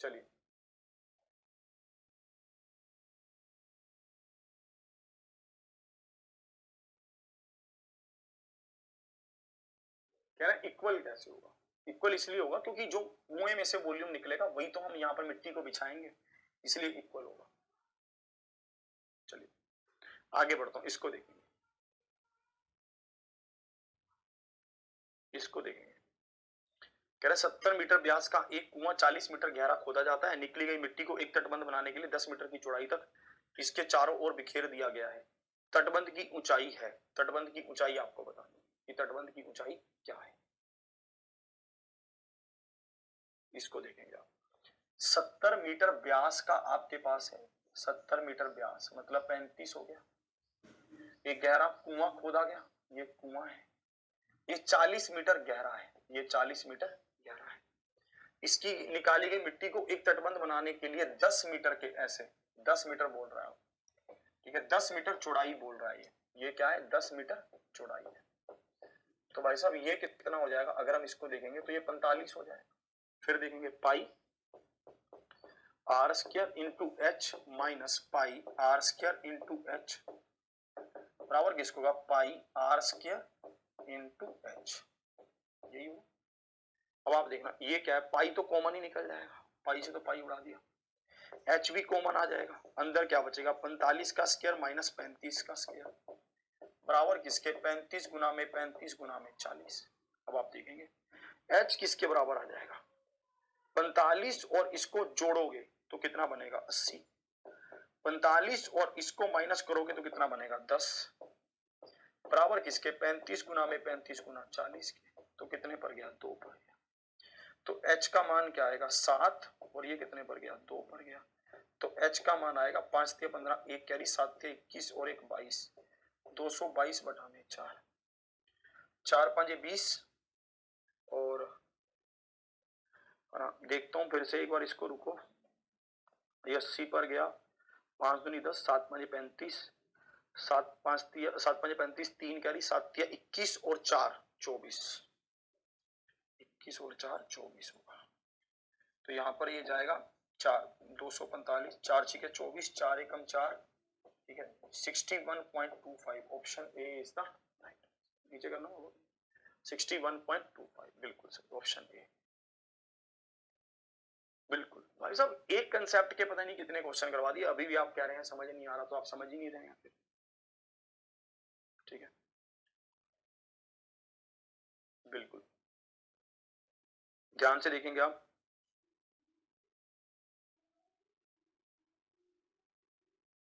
चलिए, कह रहे हैं इक्वल कैसे होगा? इक्वल इसलिए होगा क्योंकि जो कुएं में से वॉल्यूम निकलेगा वही तो हम यहाँ पर मिट्टी को बिछाएंगे, इसलिए इक्वल होगा। चलिए आगे बढ़ता हूं, इसको देखेंगे, इसको देखेंगे। कह रहे 70 मीटर व्यास का एक कुआं 40 मीटर गहरा खोदा जाता है। निकली गई मिट्टी को एक तटबंध बनाने के लिए 10 मीटर की चौड़ाई तक इसके चारों ओर बिखेर दिया गया है। तटबंध की ऊंचाई है, तटबंध की ऊंचाई आपको बतानी है कि तटबंध की ऊंचाई क्या है, इसको देखेंगे आप। 70 मीटर व्यास का आपके पास है, 70 मीटर व्यास मतलब 35 हो गया। एक गहरा कुआं खोदा गया, ये कुआं है, ये 40 मीटर गहरा है, ये 40 मीटर गहरा है। इसकी निकाली गई मिट्टी को एक तटबंध बनाने के लिए 10 मीटर के ऐसे 10 मीटर बोल रहा है, ठीक है, 10 मीटर चौड़ाई बोल रहा है। ये क्या है? 10 मीटर चौड़ाई है। तो भाई साहब ये कितना हो जाएगा? अगर हम इसको देखेंगे तो ये 45 हो जाएगा। फिर देखेंगे pi are square into H minus pi are square into H बराबर किसको होगा? Pi are square into H, यही हो। अब आप देखना ये क्या है, पाई तो कॉमन ही निकल जाएगा, पाई से तो पाई उड़ा दिया, एच भी कॉमन आ जाएगा, अंदर क्या बचेगा? 45 का स्क्वायर माइनस 35 का स्क्वायर बराबर किसके? 35 गुना में 35 गुना में 40। अब आप देखेंगे एच किसके बराबर आ जाएगा? 45 और इसको जोड़ोगे तो कितना बनेगा? 80। 45 और इसको माइनस करोगे तो कितना बनेगा? 10 बराबर किसके? 35 गुना में 35 गुना 40 के। तो कितने पर गया? 2 पर गया। तो h का मान क्या आएगा? 7 और ये कितने पर गया? 2 पर गया। तो h का मान आएगा 5 × 15, 1 कैरी 7 × 21 और 1 22, 222 बटा में 4, 4 5 20 और देखता हूं फिर से एक बार इसको, रुको, ये 80 पर गया, 5 दूनी 10, 7 5 35, 7 5 35, 3 कैरी 7 21 और 4 24, 21 और 4 24 होगा। तो यहाँ पर ये जाएगा 4 245, 4 6 24, 4 एकम 4, ठीक है, 61.25। Option A is the right. नीचे करना होगा 61.25, बिल्कुल सही, ऑप्शन ए। बिल्कुल भाई साहब, एक कंसेप्ट के पता नहीं कितने क्वेश्चन करवा दिए, अभी भी आप कह रहे हैं समझ नहीं आ रहा, तो आप समझ ही नहीं रहे हैं फिर, ठीक है, बिल्कुल ध्यान से देखेंगे आप।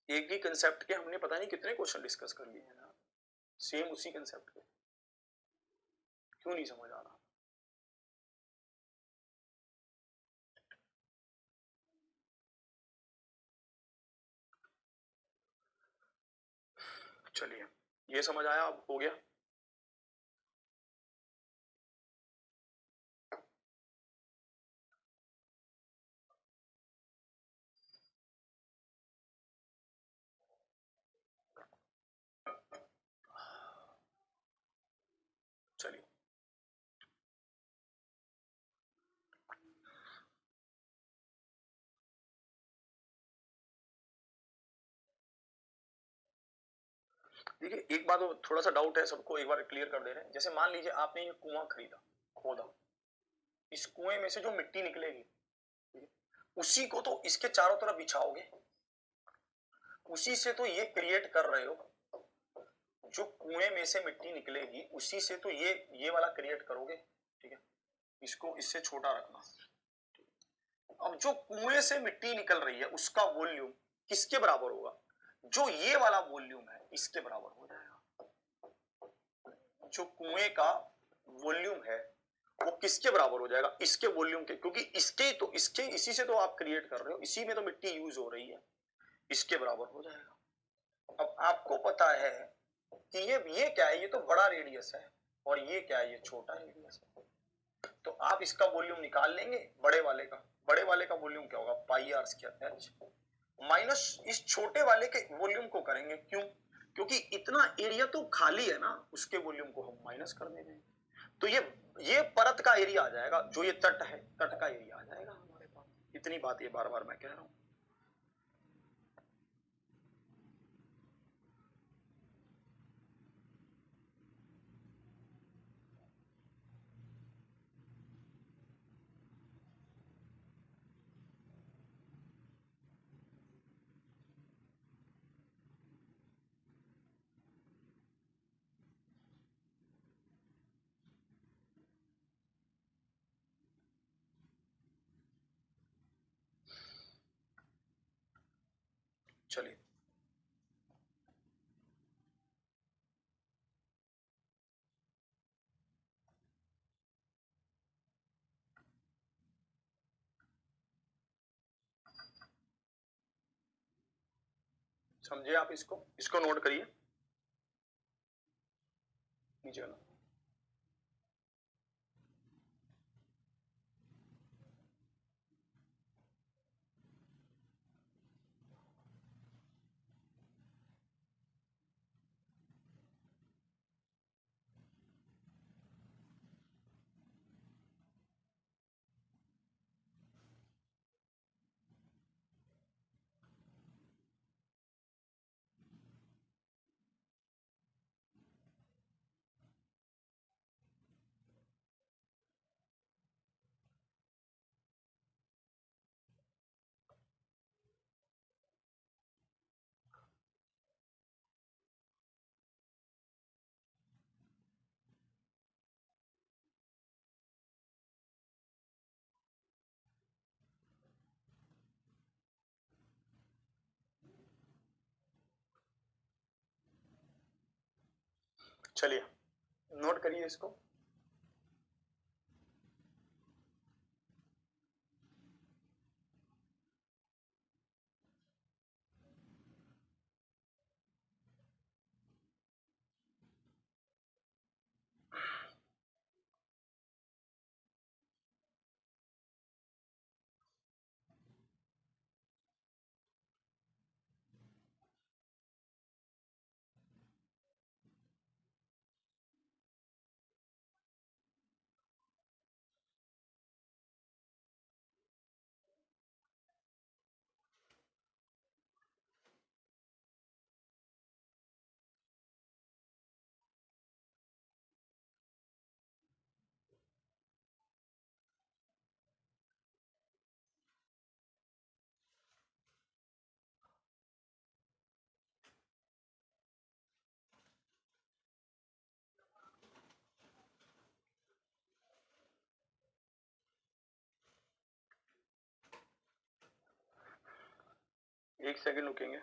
एक ही कंसेप्ट के हमने पता नहीं कितने क्वेश्चन डिस्कस कर लिए हैं ना, सेम उसी कंसेप्ट पे, क्यों नहीं समझ आ रहा? चलिए ये समझ आया, अब हो गया। चलिए देखिए एक बात थोड़ा सा डाउट है सबको, एक बार क्लियर कर दे रहे हैं। जैसे मान लीजिए आपने ये कुआं खरीदा, खोदा, इस कुएं में से जो मिट्टी निकलेगी, ठीक है, उसी को तो इसके चारों तरफ बिछाओगे, उसी से तो ये क्रिएट कर रहे हो। जो कुएं में से मिट्टी निकलेगी उसी से तो ये वाला क्रिएट करोगे, ठीक है। इसको इससे छोटा रखना। अब जो कुएं से मिट्टी निकल रही है उसका वॉल्यूम किसके बराबर होगा? जो ये वाला वॉल्यूम है इसके बराबर हो जाएगा। जो कुएं का वॉल्यूम है वो किसके बराबर हो जाएगा? इसके वॉल्यूम के, क्योंकि इसके इसी से तो आप क्रिएट कर रहे हो, इसी में तो मिट्टी यूज हो रही है, इसके बराबर हो जाएगा। अब आपको पता है कि ये क्या है, ये तो बड़ा रेडियस है और ये क्या है, ये छोटा रेडियस है। तो आप इसका वॉल्यूम निकाल लेंगे बड़े वाले का। बड़े वाले का वॉल्यूम क्या होगा? Pi are square H minus इस छोटे वाले के वॉल्यूम को करेंगे। क्यों? क्योंकि इतना एरिया तो खाली है ना, उसके वॉल्यूम को हम माइनस कर देंगे। तो ये परत का एरिया आ जाएगा, जो ये तट है, तट का एरिया आ जाएगा हमारे पास। इतनी बात ये बार बार मैं कह रहा हूं। चलिए समझे आप, इसको नोट करिए नीचे वाला। चलिए नोट करिए इसको। एक सेकंड रुकेंगे।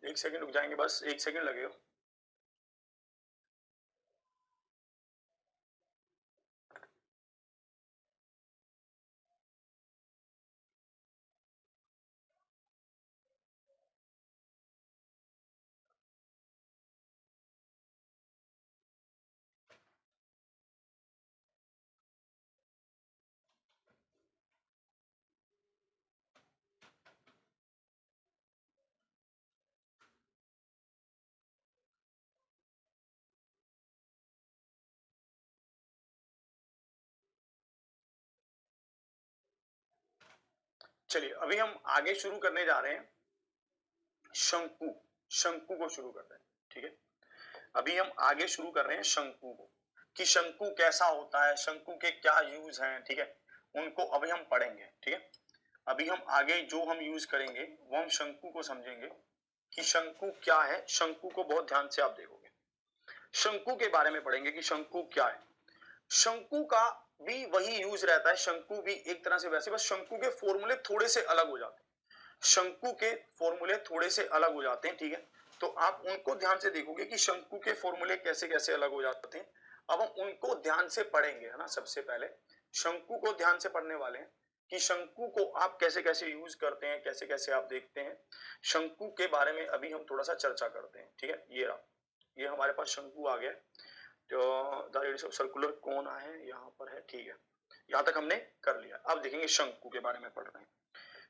एक सेकंड रुक जाएंगे, बस एक सेकंड लगेगा। चलिए अभी हम आगे शुरू करने जा रहे हैं शंकु। शंकु को शुरू कर रहे हैं, ठीक है। अभी हम आगे शुरू कर रहे हैं शंकु को, कि शंकु कैसा होता है, शंकु के क्या यूज हैं, ठीक है, उनको अभी हम पढ़ेंगे, ठीक है। अभी हम आगे जो हम यूज करेंगे वो हम शंकु को समझेंगे कि शंकु क्या है। शंकु को बहुत ध्यान से आप देखोगे, शंकु के बारे में पढ़ेंगे कि शंकु क्या है। शंकु का भी वही यूज रहता है, शंकु भी एक तरह से वैसे, बस शंकु के फॉर्मूले थोड़े से अलग हो जाते हैं। शंकु के फॉर्मूले थोड़े से अलग हो जाते हैं, ठीक है। तो आप उनको ध्यान से देखोगे कि शंकु के फॉर्मूले कैसे कैसे अलग हो जाते हैं। अब हम उनको ध्यान से पढ़ेंगे, है ना। सबसे पहले शंकु को ध्यान से पढ़ने वाले हैं कि शंकु को आप कैसे कैसे यूज करते हैं, कैसे कैसे आप देखते हैं। शंकु के बारे में अभी हम थोड़ा सा चर्चा करते हैं, ठीक है। ये हमारे पास शंकु आ गया, तो the radius of circular cone है यहाँ पर है, ठीक है। यहाँ तक हमने कर लिया। अब देखेंगे शंकु के बारे में पढ़ रहे हैं।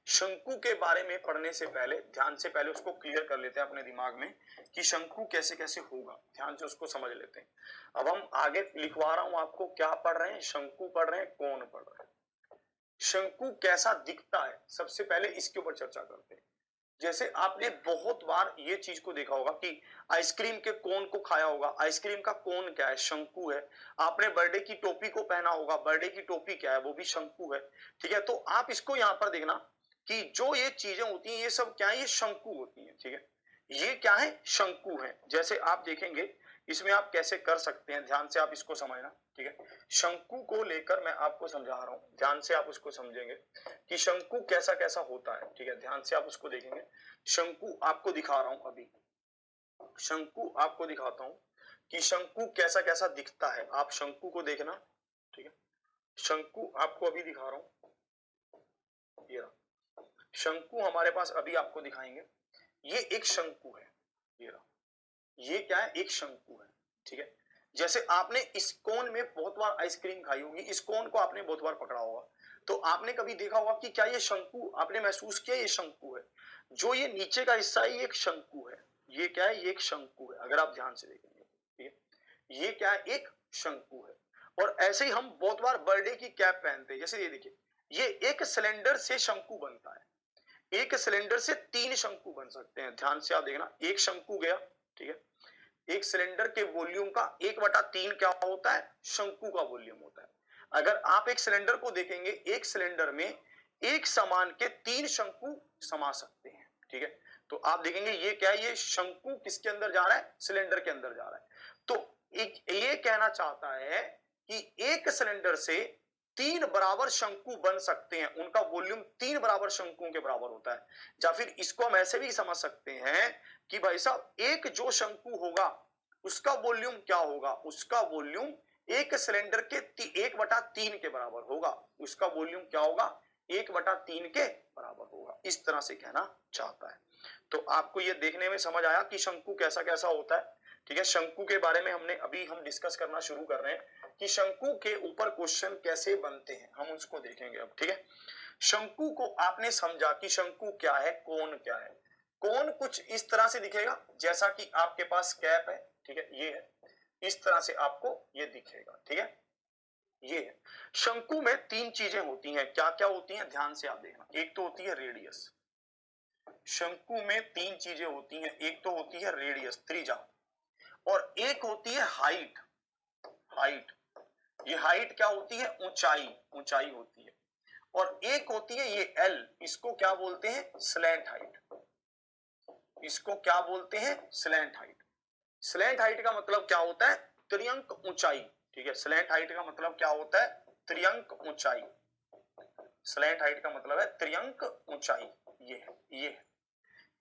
शंकु के बारे में पढ़ने से पहले ध्यान से पहले उसको क्लियर कर लेते हैं अपने दिमाग में कि शंकु कैसे कैसे होगा, ध्यान से उसको समझ लेते हैं। अब हम आगे लिखवा रहा हूं आपको, क्या पढ़ रहे हैं, शंकु पढ़ रहे हैं, कोण पढ़ रहे हैं। शंकु कैसा दिखता है, सबसे पहले इसके ऊपर चर्चा करते हैं। जैसे आपने बहुत बार ये चीज को देखा होगा कि आइसक्रीम के कोन को खाया होगा। आइसक्रीम का कोन क्या है, शंकु है। आपने बर्थडे की टोपी को पहना होगा, बर्थडे की टोपी क्या है, वो भी शंकु है, ठीक है। तो आप इसको यहां पर देखना कि जो ये चीजें होती हैं ये सब क्या है, ये शंकु होती हैं, ठीक है। ये क्या है, शंकु है। जैसे आप देखेंगे इसमें आप कैसे कर सकते हैं, ध्यान से आप इसको समझना, ठीक है। शंकु को लेकर मैं आपको समझा रहा हूं, ध्यान से आप उसको समझेंगे कि शंकु कैसा कैसा होता है, ठीक है। ध्यान से आप उसको देखेंगे। शंकु आपको दिखा रहा हूं, अभी शंकु आपको दिखाता हूं कि शंकु कैसा कैसा दिखता है। आप शंकु को देखना, ठीक है। शंकु आपको अभी दिखा रहा हूं, ये शंकु हमारे पास अभी आपको दिखाएंगे। ये एक शंकु है, ये क्या है, एक शंकु है, ठीक है। जैसे आपने इस कोन में बहुत बार आइसक्रीम खाई होगी, इस कोन को आपने बहुत बार पकड़ा होगा, तो आपने कभी देखा होगा कि क्या ये शंकु, आपने महसूस किया ये शंकु है। जो ये नीचे का हिस्सा है ये एक शंकु है। ये क्या है, ये एक शंकु है, अगर आप ध्यान से देखेंगे, ठीक है। ये क्या है, एक शंकु है। और ऐसे ही हम बहुत बार बर्थडे की कैप पहनते हैं। जैसे ये देखिए, ये एक सिलेंडर से शंकु बनता है। एक सिलेंडर से 3 शंकु बन सकते हैं, ध्यान से आप देखना। एक शंकु गया, ठीक है। एक सिलेंडर के वॉल्यूम का 1/3 क्या होता है, शंकु का वॉल्यूम होता है। अगर आप एक सिलेंडर को देखेंगे, एक सिलेंडर में एक समान के 3 शंकु समा सकते हैं, ठीक है। तो आप देखेंगे ये क्या है, ये शंकु किसके अंदर जा रहा है, सिलेंडर के अंदर जा रहा है। तो ये कहना चाहता है कि एक सिलेंडर से 3 बराबर शंकु बन सकते हैं, उनका वॉल्यूम 3 बराबर शंकुओं के बराबर होता है। या फिर इसको हम ऐसे भी समझ सकते हैं कि भाई साहब एक जो शंकु होगा उसका वॉल्यूम क्या होगा, उसका वॉल्यूम एक सिलेंडर के 1/3 के बराबर होगा। उसका वॉल्यूम क्या होगा, 1/3 के बराबर होगा। इस तरह से कहना चाहता है। तो आपको ये देखने में समझ आया कि शंकु कैसा कैसा होता है, ठीक है। शंकु के बारे में हम डिस्कस करना शुरू कर रहे हैं कि शंकु के ऊपर क्वेश्चन कैसे बनते हैं, हम उसको देखेंगे अब, ठीक है। शंकु को आपने समझा कि शंकु क्या है, कोण क्या है। कोण कुछ इस तरह से दिखेगा जैसा कि आपके पास कैप है, ठीक है, ये है, इस तरह से आपको ये दिखेगा, ठीक है। ये है शंकु में 3 चीजें होती हैं। क्या क्या होती हैं, ध्यान से आप देखना। एक तो होती है रेडियस, शंकु में 3 चीजें होती हैं। एक तो होती है रेडियस, त्रिज्या, और एक होती है हाइट। हाइट, ये हाइट क्या होती है, ऊंचाई, ऊंचाई होती है। और एक होती है ये एल, इसको क्या बोलते हैं, स्लैंट हाइट। इसको क्या बोलते हैं, स्लैंट हाइट। स्लैंट हाइट का मतलब क्या होता है, त्रियंक ऊंचाई, ठीक है। स्लैंट हाइट का मतलब क्या होता है, त्रियंक ऊंचाई। स्लैंट हाइट का मतलब है त्रियंक ऊंचाई। ये है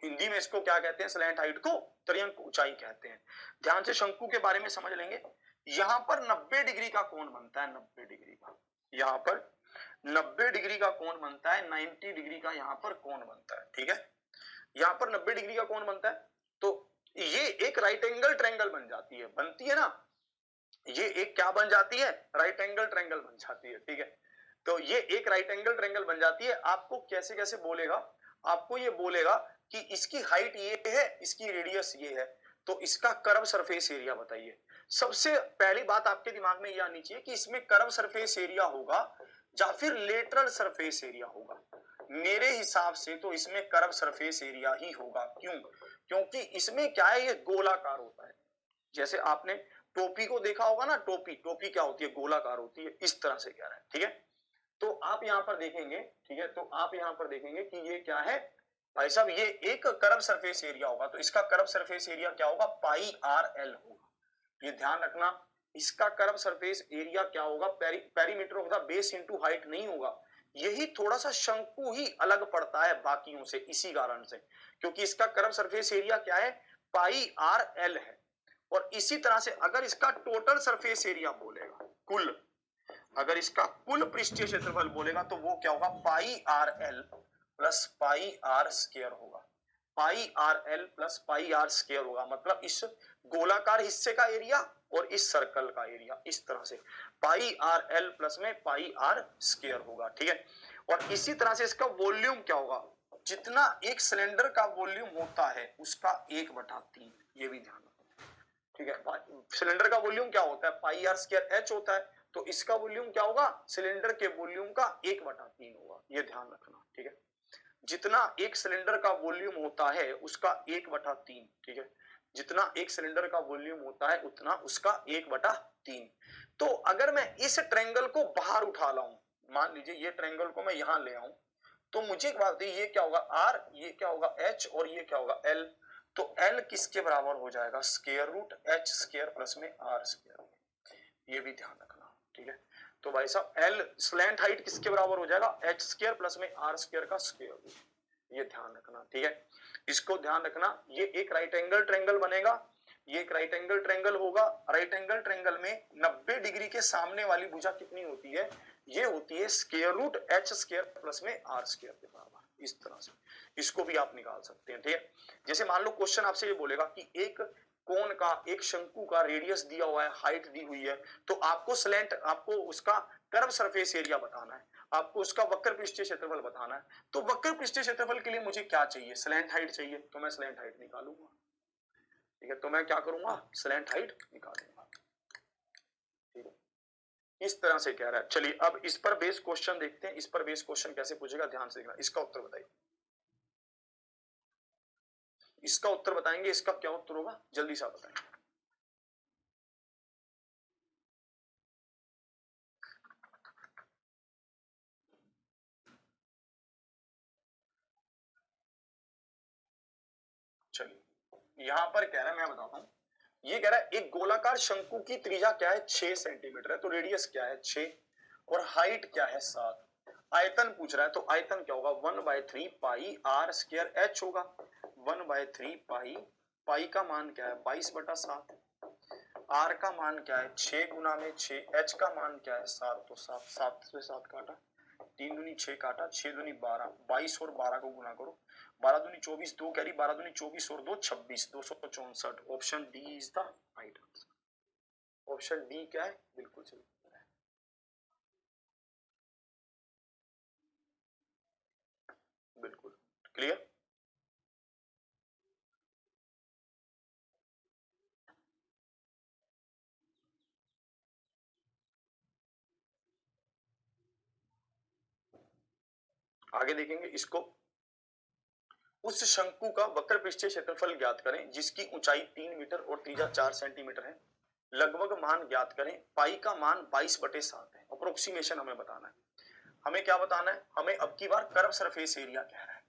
हिंदी में इसको क्या कहते हैं, स्लैंट हाइट को त्रियंक ऊंचाई कहते हैं। ध्यान से शंकु के बारे में समझ लेंगे। यहां पर 90 डिग्री का कोण बनता है, 90 डिग्री का, यहां पर 90 डिग्री का कोण बनता है, 90 डिग्री का यहां पर कोण बनता है, ठीक है। यहां पर 90 डिग्री का कोण बनता है, तो ये एक राइट एंगल ट्रायंगल बन जाती है, बनती है ना। ये एक क्या बन जाती है, राइट एंगल ट्रायंगल बन जाती है, ठीक है। तो ये एक राइट एंगल ट्रायंगल बन जाती है। आपको कैसे कैसे बोलेगा, आपको ये बोलेगा कि इसकी हाइट ये है, इसकी रेडियस ये है, तो इसका कर्व सरफेस एरिया बताइए। सबसे पहली बात आपके दिमाग में ये आनी चाहिए कि इसमें कर्व सरफेस एरिया होगा या फिर लेटरल सरफेस एरिया होगा। मेरे हिसाब से तो इसमें कर्व सरफेस एरिया ही होगा। क्यों? क्योंकि इसमें क्या है, ये गोलाकार होता है। जैसे आपने टोपी को देखा होगा ना, टोपी क्या होती है, गोलाकार होती है, इस तरह से कह रहा है। ठीक है, तो आप यहां पर देखेंगे, ठीक है, तो आप यहां पर देखेंगे कि ये क्या है भाई साहब, ये एक कर्व सरफेस एरिया होगा। तो इसका कर्व सरफेस एरिया क्या होगा, पाई आर एल होगा। ये ध्यान रखना, इसका कर्व सरफेस एरिया क्या होगा, पेरीमीटर होगा, बेस इंटू हाइट नहीं होगा। यही थोड़ा सा शंकु ही अलग पड़ता है बाकियों से, इसी कारण से, क्योंकि इसका कर्व सरफेस एरिया क्या है, पाई आर एल है। और इसी तरह से अगर इसका टोटल सरफेस एरिया बोलेगा, कुल, अगर इसका कुल पृष्ठीय क्षेत्रफल बोलेगा तो वो क्या होगा, pi R L plus pi are square होगा। Pi R L plus pi are square होगा, मतलब इस गोलाकार हिस्से का एरिया और इस सर्कल का एरिया, इस तरह से पाई आर एल प्लस में पाई आर स्क्वायर होगा। ठीक है, और इसी तरह से इसका वॉल्यूम क्या होगा, जितना एक सिलेंडर का वॉल्यूम होता है उसका 1/3, ये भी ध्यान रखना। ठीक है, सिलेंडर का वॉल्यूम क्या होता है, पाई आर स्क्वायर एच होता है, तो इसका वॉल्यूम क्या होगा, सिलेंडर के वॉल्यूम का 1/3 होगा, ये ध्यान रखना। ठीक है, जितना एक सिलेंडर का वॉल्यूम होता है उसका 1/3। ठीक है, जितना एक सिलेंडर का वॉल्यूम होता है उतना उसका 1/3। तो अगर मैं इस ट्रायंगल को बाहर उठा लाऊं, मान लीजिए ये ट्रायंगल को मैं यहां ले आऊं, तो मुझे एक बात बताइए, ये क्या होगा आर, ये क्या होगा एच, और ये क्या होगा एल। तो एल किसके बराबर हो जाएगा, square root h square plus में आर स्क्वायर। ये भी ध्यान रखना। ठीक है, तो भाई साहब एल स्लैंट हाइट किसके बराबर हो जाएगा, एच स्क्वायर प्लस में आर स्क्वायर का स्क्वायर रूट, ये ध्यान रखना। ठीक है, इसको ध्यान रखना, ये एक राइट एंगल ट्रायंगल बनेगा, ये एक राइट एंगल ट्रायंगल होगा। राइट एंगल ट्रायंगल में 90 डिग्री के सामने वाली भुजा कितनी होती है, ये होती है square root h square plus में आर स्क्वायर के बराबर, इस तरह से इसको भी आप निकाल सकते हैं। ठीक है, जैसे मान लो क्वेश्चन आपसे ये बोलेगा कि एक कोण का, एक शंकु का रेडियस दिया हुआ है, हाइट दी हुई है, तो आपको स्लैंट, आपको उसका कर्व सरफेस एरिया बताना है, आपको उसका वक्र पृष्ठीय क्षेत्रफल बताना है। तो वक्र पृष्ठीय क्षेत्रफल के लिए मुझे क्या चाहिए, स्लैंट हाइट चाहिए, तो मैं स्लैंट हाइट निकालूंगा। ठीक है, तो मैं क्या करूंगा, स्लैंट हाइट निकालूंगा। ठीक है, इस तरह से कह रहा है। चलिए अब इस पर बेस क्वेश्चन देखते हैं, इस पर बेस क्वेश्चन कैसे पूछेगा, ध्यान से देखना। इसका उत्तर बताइए, इसका उत्तर बताएंगे, इसका क्या उत्तर होगा, जल्दी से बताएंगे। चलिए यहां पर कह रहा है, मैं बताता हूं, ये कह रहा है एक गोलाकार शंकु की त्रिज्या क्या है, 6 सेंटीमीटर है, तो रेडियस क्या है 6, और हाइट क्या है 7। आयतन पूछ रहा है, तो आयतन क्या होगा, 1/3 पाई आर स्क्वायर एच होगा। 1/3 पाई, पाई का मान क्या है 22/7, आर का मान क्या है 6 गुना में 6, एच का मान क्या है 7, तो 7, 7 से 7 काटा, 3 दूनी 6 काटा, 6 दूनी 12, 22 और 12 को गुना करो, 12 दूनी 24, 2 कैरी, 12 दूनी 24 और 2 26, 264। Option D is the right answer. Option D क्या है, बिल्कुल सही है, बिल्कुल क्लियर। आगे देखेंगे इसको, उस शंकु का वक्र पृष्ठीय क्षेत्रफल ज्ञात करें जिसकी ऊंचाई 3 मीटर और त्रिज्या 4 सेंटीमीटर है। लगभग मान ज्ञात करें, पाई का मान 22/7 है। अप्रोक्सीमेशन हमें बताना है। हमें क्या बताना है, हमें अब की बार कर्व सरफेस एरिया कह रहा है।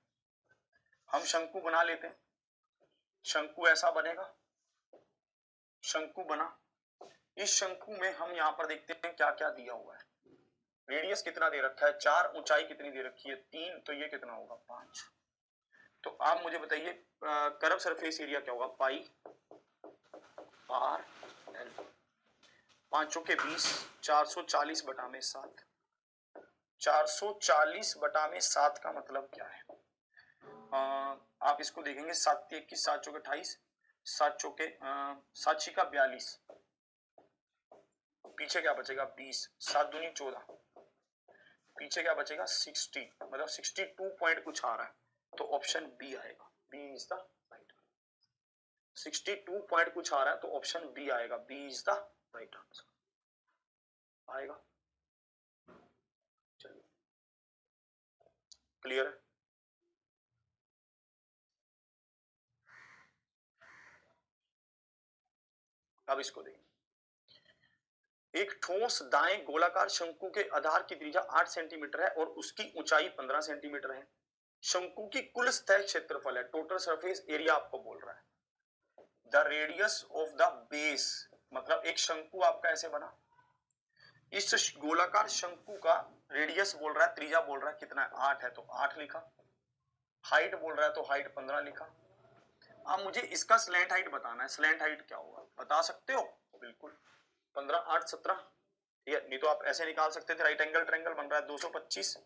हम शंकु बना लेते हैं, शंकु ऐसा बनेगा, शंकु बना। इस शंकु में हम यहां पर देखते हैं क्या क्या दिया हुआ है। रेडियस कितना दे रखा है 4, ऊंचाई कितनी दे रखी है 3, तो ये कितना होगा 5। तो आप मुझे बताइए कर्व सरफेस एरिया क्या होगा, पाई आर एल, 5 चौके 20, 440/7। 440/7 का मतलब क्या है, आप इसको देखेंगे, 7 21, 7 चौके 28, 7 चौके 7 छिका 42, पीछे क्या बचेगा 20, 7 दूनी 14, पीछे क्या बचेगा 60, मतलब 62 पॉइंट कुछ आ रहा है, तो ऑप्शन बी आएगा, B is the right. 62 point कुछ आ रहा है तो ऑप्शन बी आएगा, B is the right answer आएगा। चलिए क्लियर है? अब इसको देखिए, एक ठोस दाएं गोलाकार शंकु के आधार की त्रिज्या 8 सेंटीमीटर है और उसकी ऊंचाई 15 सेंटीमीटर है। शंकु की कुल सतह क्षेत्रफल है, टोटल सरफेस एरिया आपको बोल रहा है। The radius of the base, मतलब एक शंकु आपका ऐसे बना, इस गोलाकार शंकु का रेडियस बोल रहा है, त्रिज्या बोल रहा है कितना है, 8 है तो 8 लिखा, हाइट बोल रहा है तो हाइट 15 लिखा। अब मुझे इसका स्लैंट हाइट बताना है, स्लैंट हाइट क्या होगा बता सकते हो? बिल्कुल 15 8 17, नहीं तो आप ऐसे निकाल सकते थे, राइट एंगल ट्रायंगल बन रहा है 225,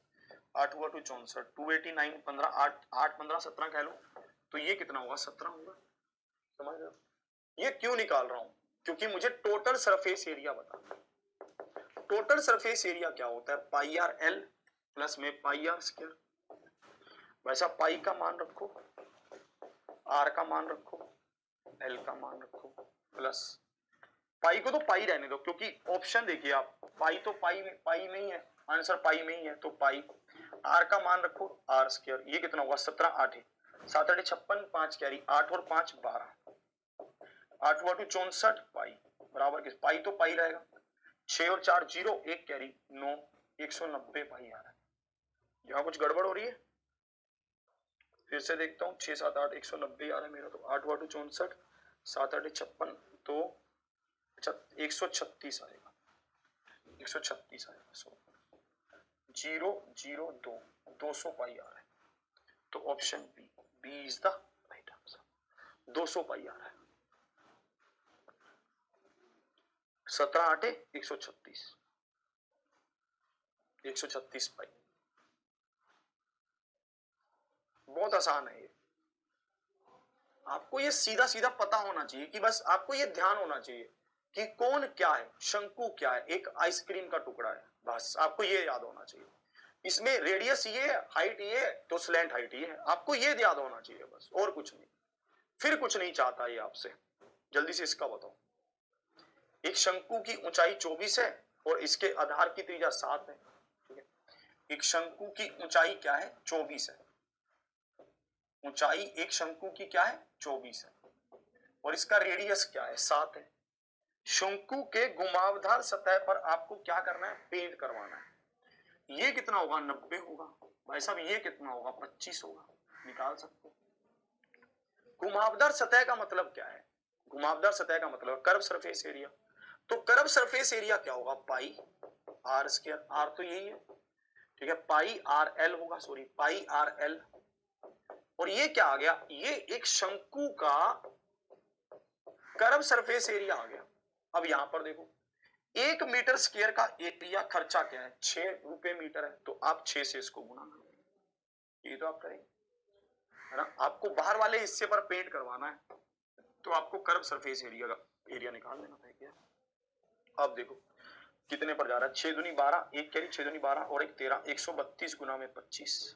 8 हुआ 2 64, 289, 15 8 8 15 17 कह लो, तो ये कितना होगा 17 होगा। समझ रहे हो? ये क्यों निकाल रहा हूं? क्योंकि मुझे टोटल सरफेस एरिया बताना है। टोटल सरफेस एरिया क्या होता है, पाई आर एल प्लस में पाई आर स्क्वायर। वैसा पाई का मान रखो, आर का मान रखो, एल का मान रखो, प्लस पाई को तो पाई रहने दो, क्योंकि ऑप्शन देखिए आप, पाई तो पाई में ही है, आंसर पाई में ही है, तो पाई। आर का मान रखो आर स्क्वायर, ये कितना होगा 17 8 7 8 56, 5 कैरी 8 और 5 12, 8 हुआ 2 64 पाई बराबर किस, पाई तो पाई रहेगा, 6 और 4 0, 1 कैरी 9, 190 पाई आ रहा है। यहाँ कुछ गड़बड़ हो रही है? फिर से देखता हूँ, 6 7 8 190 आ रहा है मेरा, तो 8 हुआ 2 64, 7 8 56, तो 136 आएगा, 136 आएगा, 0 0 2 200 पाई आ रहा है, तो option B, B is the right answer, 200 pi आ रहा है। 17 8 136, 136 पाई। बहुत आसान है ये, आपको ये सीधा सीधा पता होना चाहिए कि बस आपको ये ध्यान होना चाहिए कि कौन क्या है, शंकु क्या है, एक आइसक्रीम का टुकड़ा है, बस आपको ये याद होना चाहिए। इसमें रेडियस ये है, हाइट ये है, तो स्लैंट हाइट ये है, आपको ये याद होना चाहिए बस, और कुछ नहीं, फिर कुछ नहीं चाहता ये आपसे। जल्दी से इसका बताओ। एक शंकु की ऊंचाई 24 है और इसके आधार की त्रिज्या 7 है, ठीक है। एक शंकु की ऊंचाई क्या है, 24 है, ऊंचाई एक शंकु की क्या है 24 है, और इसका रेडियस क्या है 7 है। शंकु के घुमावदार सतह पर आपको क्या करना है, पेंट करवाना है। ये कितना होगा 90 होगा, भाई साहब ये कितना होगा 25 होगा, निकाल सकते हो। घुमावदार सतह का मतलब क्या है, घुमावदार सतह का मतलब कर्व सरफेस एरिया, तो कर्व सरफेस एरिया क्या होगा, पाई आर स्क्वायर, आर तो यही है, ठीक है, पाई आर एल होगा, सॉरी पाई आर एल, और ये क्या आ गया, ये एक शंकु का कर्व सरफेस एरिया आ गया। अब यहां पर देखो, 1 मीटर स्क्वायर का एरिया खर्चा क्या है, 6 रुपए मीटर है, तो आप 6 से इसको गुना करेंगे, ये तो आप करेंगे है ना। आपको बाहर वाले हिस्से पर पेंट करवाना है, तो आपको कर्व सरफेस एरिया का एरिया निकाल लेना है। अब देखो कितने पर जा रहा है, 6 दूनी 12, 1 कैरी 6 दूनी 12 और 1 13, 132 गुना में 25,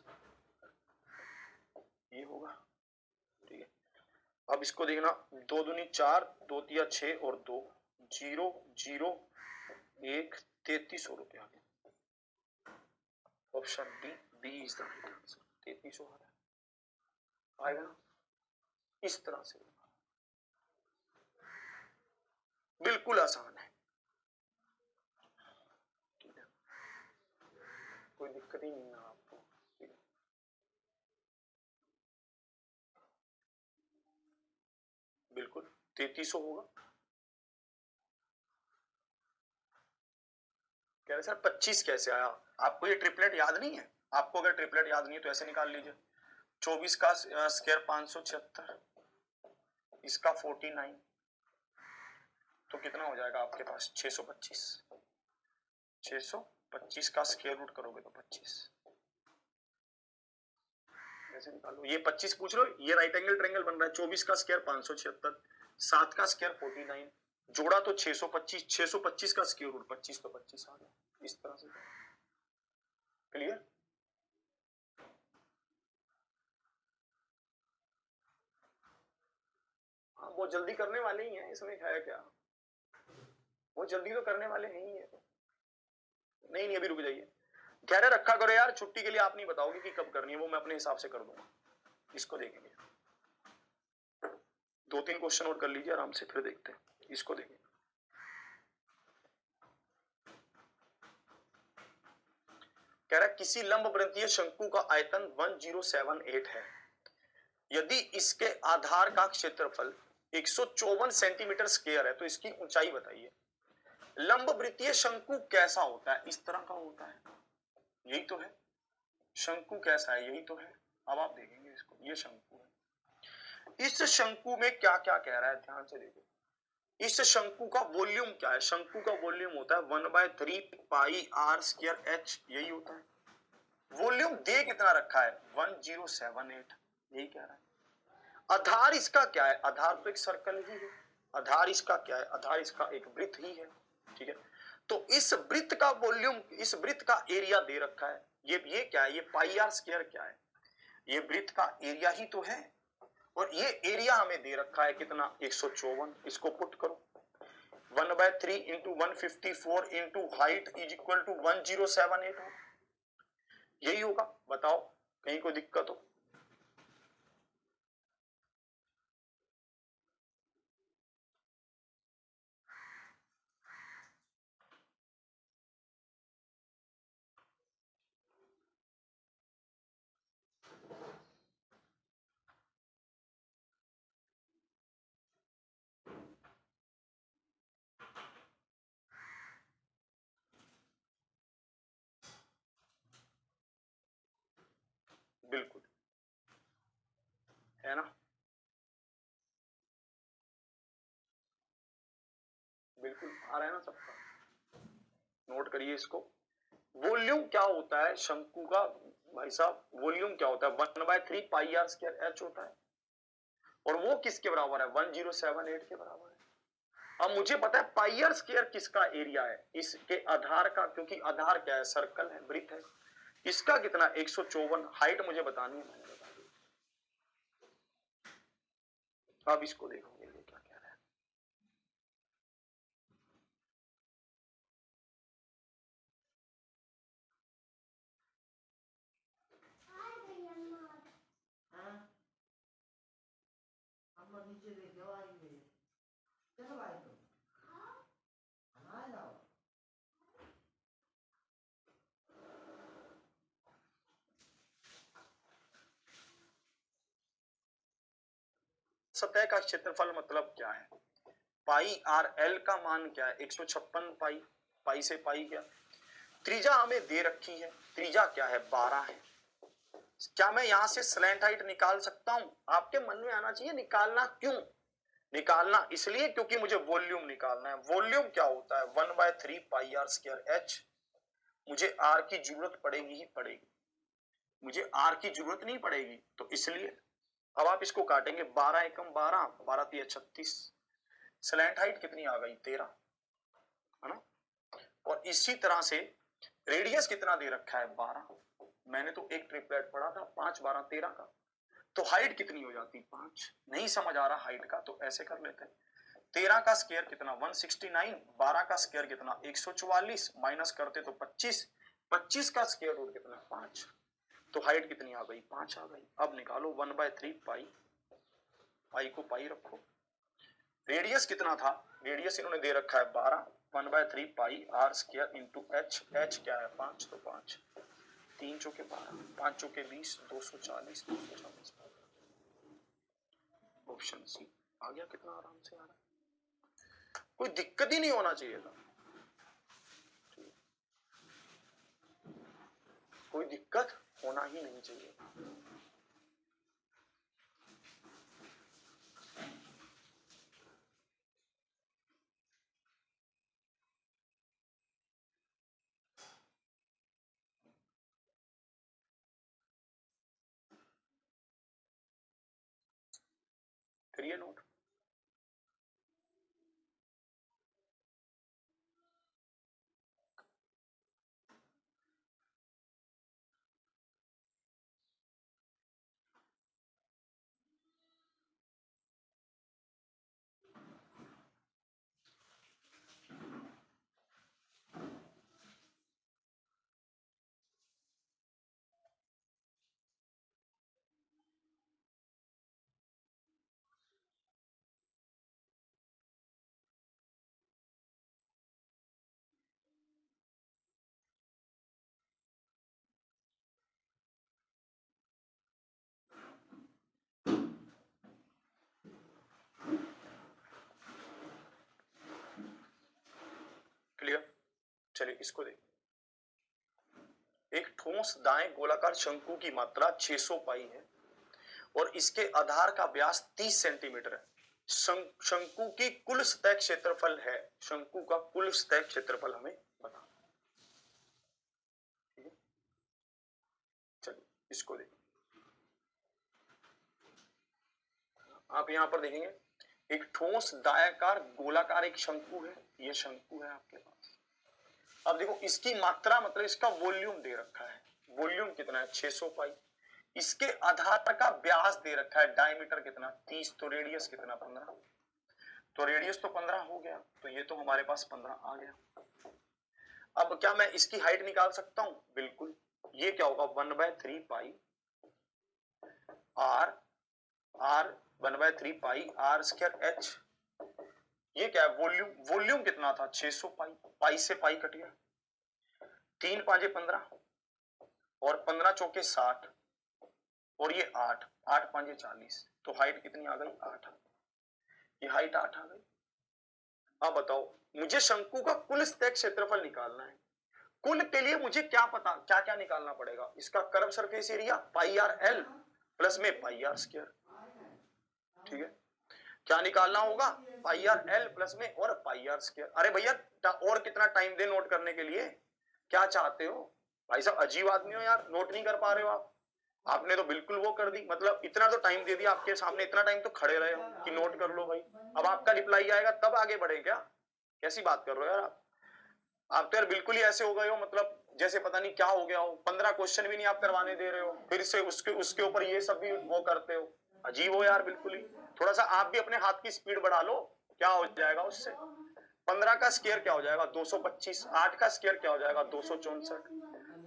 ये होगा, ठीक है। अब इसको देखना, 2 दूनी 4, 2 तिया 6 और 2 0 0 1, 3300 रुपया आ गया, option B, B is the right answer, 3300 आ रहा है, आएगा ना इस तरह से, बिल्कुल आसान है, ठीक है, कोई दिक्कत ही नहीं है आपको, ठीक है। बिल्कुल 3300 होगा। कह रहे सर 25 कैसे आया, आपको ये ट्रिपलेट याद नहीं है? आपको अगर ट्रिपलेट याद नहीं है तो ऐसे निकाल लीजिए, 24 का स्क्वायर 576, इसका 49, तो कितना हो जाएगा आपके पास 625, 625 का स्क्वायर रूट करोगे तो 25, ऐसे निकालो। ये 25 पूछ रहे हो, ये राइट एंगल ट्रायंगल बन रहा है, 24 का स्क्वायर 576, 7 का स्क्वायर 49, जोड़ा तो 625, 625 का स्क्वायर रूट 25, तो 25 आ गया, इस तरह से। क्लियर? हाँ, वो जल्दी करने वाले ही हैं, इसमें है क्या, वो जल्दी तो करने वाले हैं ही है। नहीं नहीं अभी रुक जाइए, कह रहे रखा करो यार, छुट्टी के लिए आप नहीं बताओगे कि कब करनी है, वो मैं अपने हिसाब से कर दूंगा। इसको देखेंगे, 2-3 क्वेश्चन और कर लीजिए आराम से, फिर देखते हैं। इसको देखेंगे, कह रहा है किसी लंबवृत्तीय शंकु का आयतन 1078 है, यदि इसके आधार का क्षेत्रफल 154 सेंटीमीटर स्क्वायर है तो इसकी ऊंचाई बताइए। लंबवृत्तीय शंकु कैसा होता है? इस तरह का होता है, यही तो है शंकु। कैसा है? यही तो है। अब आप देखेंगे इसको, ये शंकु है। इस शंकु में क्या क्या कह रहा है, ध्यान से देखो। इस शंकु का वॉल्यूम क्या है? शंकु का वॉल्यूम होता है 1/3 पाई आर स्क्वायर एच, यही होता है। वॉल्यूम दे कितना रखा है? 1078, यही कह रहा है। आधार इसका क्या है? आधार तो एक सर्कल ही है। आधार इसका क्या है? आधार इसका एक वृत्त ही है, ठीक है। तो इस वृत्त का वॉल्यूम, इस वृत्त का एरिया दे रखा है। ये क्या है? ये पाई आर स्क्वायर क्या है? ये वृत्त का एरिया ही तो है। और ये एरिया हमें दे रखा है कितना? 154। इसको पुट करो, 1/3 into 154 into height is equal to 1078 हो, यही होगा। बताओ कहीं कोई दिक्कत हो? बिल्कुल है ना, बिल्कुल आ रहा है ना सबका। नोट करिए इसको। वॉल्यूम क्या होता है शंकु का? भाई साहब वॉल्यूम क्या होता है? 1/3 पाई आर स्क्वायर एच होता है। और वो किसके बराबर है? 1078 के बराबर है। अब मुझे पता है पाई आर स्क्वायर किसका एरिया है? इसके आधार का, क्योंकि आधार क्या है? सर्कल है, वृत्त है। इसका कितना? 154। हाइट मुझे बतानी है, मैंने बता दी। अब इसको देखोगे ये क्या कह रहा है। सतह का क्षेत्रफल मतलब क्या है? पाई आर, एल का मान क्या है? 156 पाई। पाई से पाई क्या? त्रिज्या हमें दे रखी है, त्रिज्या क्या है? 12 है। क्या मैं यहां से स्लैंट हाइट निकाल सकता हूं? आपके मन में आना चाहिए निकालना क्यों? निकालना इसलिए क्योंकि मुझे वॉल्यूम निकालना है। वॉल्यूम क्या होता है? 1/3 पाई आर स्क्वायर एच। मुझे आर की जरूरत पड़ेगी ही पड़ेगी, मुझे आर की जरूरत नहीं पड़ेगी तो इसलिए। अब आप इसको काटेंगे, 12 एकम 12, 12 3 36। स्लैंट हाइट कितनी आ गई? 13, है ना। और इसी तरह से रेडियस कितना दे रखा है? 12। मैंने तो एक ट्रिपलेट पढ़ा था, 5 12 13 का। तो हाइट कितनी हो जाती? 5। नहीं समझ आ रहा हाइट का तो ऐसे कर लेते हैं, 13 का स्क्वायर कितना? 169। 12 का स्क्वायर कितना? 144। माइनस करते तो 25। 25 का स्क्वायर रूट कितना? 5। तो हाइट कितनी आ गई? 5 आ गई। अब निकालो 1/3 पाई, पाई को पाई रखो। रेडियस कितना था? रेडियस इन्होंने दे रखा है 12। 1/3 pi are square into H. H क्या है? 5, तो 5। 3 चौके 12, 5 चौके 20, 240, 240। ऑप्शन सी आ गया। कितना आराम से आ रहा है, कोई दिक्कत ही नहीं होना चाहिए था, कोई दिक्कत होना ही नहीं चाहिए। करिए नोट। चलिए इसको देखिए, एक ठोस दाएं गोलाकार शंकु की मात्रा 600 पाई है और इसके आधार का व्यास 30 सेंटीमीटर है। शंकु की कुल सतह क्षेत्रफल है, शंकु का कुल सतह क्षेत्रफल हमें बताना। ठीक है, चलिए इसको देखिए, आप यहां पर देखेंगे एक ठोस दायाकार गोलाकार एक शंकु है, ये शंकु है आपके पास। अब देखो इसकी मात्रा मतलब इसका वॉल्यूम दे रखा है, वॉल्यूम कितना है 600 पाई, इसके आधार का व्यास दे रखा है डायमीटर कितना 30, तो रेडियस कितना 15, तो रेडियस तो 15 हो गया, तो ये तो हमारे पास 15 आ गया। अब क्या मैं इसकी हाइट निकाल सकता हूं? बिल्कुल, ये क्या होगा 1/3 pi R, R 1/3 pi are square H, ये क्या है वॉल्यूम, वॉल्यूम कितना था 600 पाई, पाई से पाई कट गया, 3 5 15 और 15 चौके 60 और ये 8, 8 5 40, तो हाइट कितनी आ गई 8, ये हाइट 8 आ गई। अब बताओ मुझे शंकु का कुल सतह क्षेत्रफल निकालना है, कुल के लिए मुझे क्या पता क्या क्या निकालना पड़ेगा, इसका curve surface area pi R L plus में पाई आर स्क्वायर। ठीक है, क्या निकालना होगा पाई आर एल प्लस में और पाई आर स्क्वायर। अरे भैया और कितना टाइम दे नोट करने के लिए, क्या चाहते हो भाई साहब, अजीब आदमी हो यार, नोट नहीं कर पा रहे हो आप, आपने तो बिल्कुल वो कर दी, मतलब इतना तो टाइम दे दिया आपके सामने, इतना टाइम तो खड़े रहे हो कि नोट कर लो भाई, अब आपका रिप्लाई आएगा तब आगे बढ़े क्या, कैसी बात कर रहे हो यार आप तो यार बिल्कुल ही ऐसे हो गए हो, मतलब जैसे पता नहीं क्या हो गया हो, 15 क्वेश्चन भी नहीं आप करवाने दे रहे हो, फिर से उसके ऊपर ये सब भी वो करते हो, अजीब हो यार बिल्कुल ही। थोड़ा सा आप भी अपने हाथ की स्पीड बढ़ा लो, क्या हो जाएगा उससे, 15 का स्क्वायर क्या हो जाएगा 225, 8 का स्क्वायर क्या हो जाएगा 264,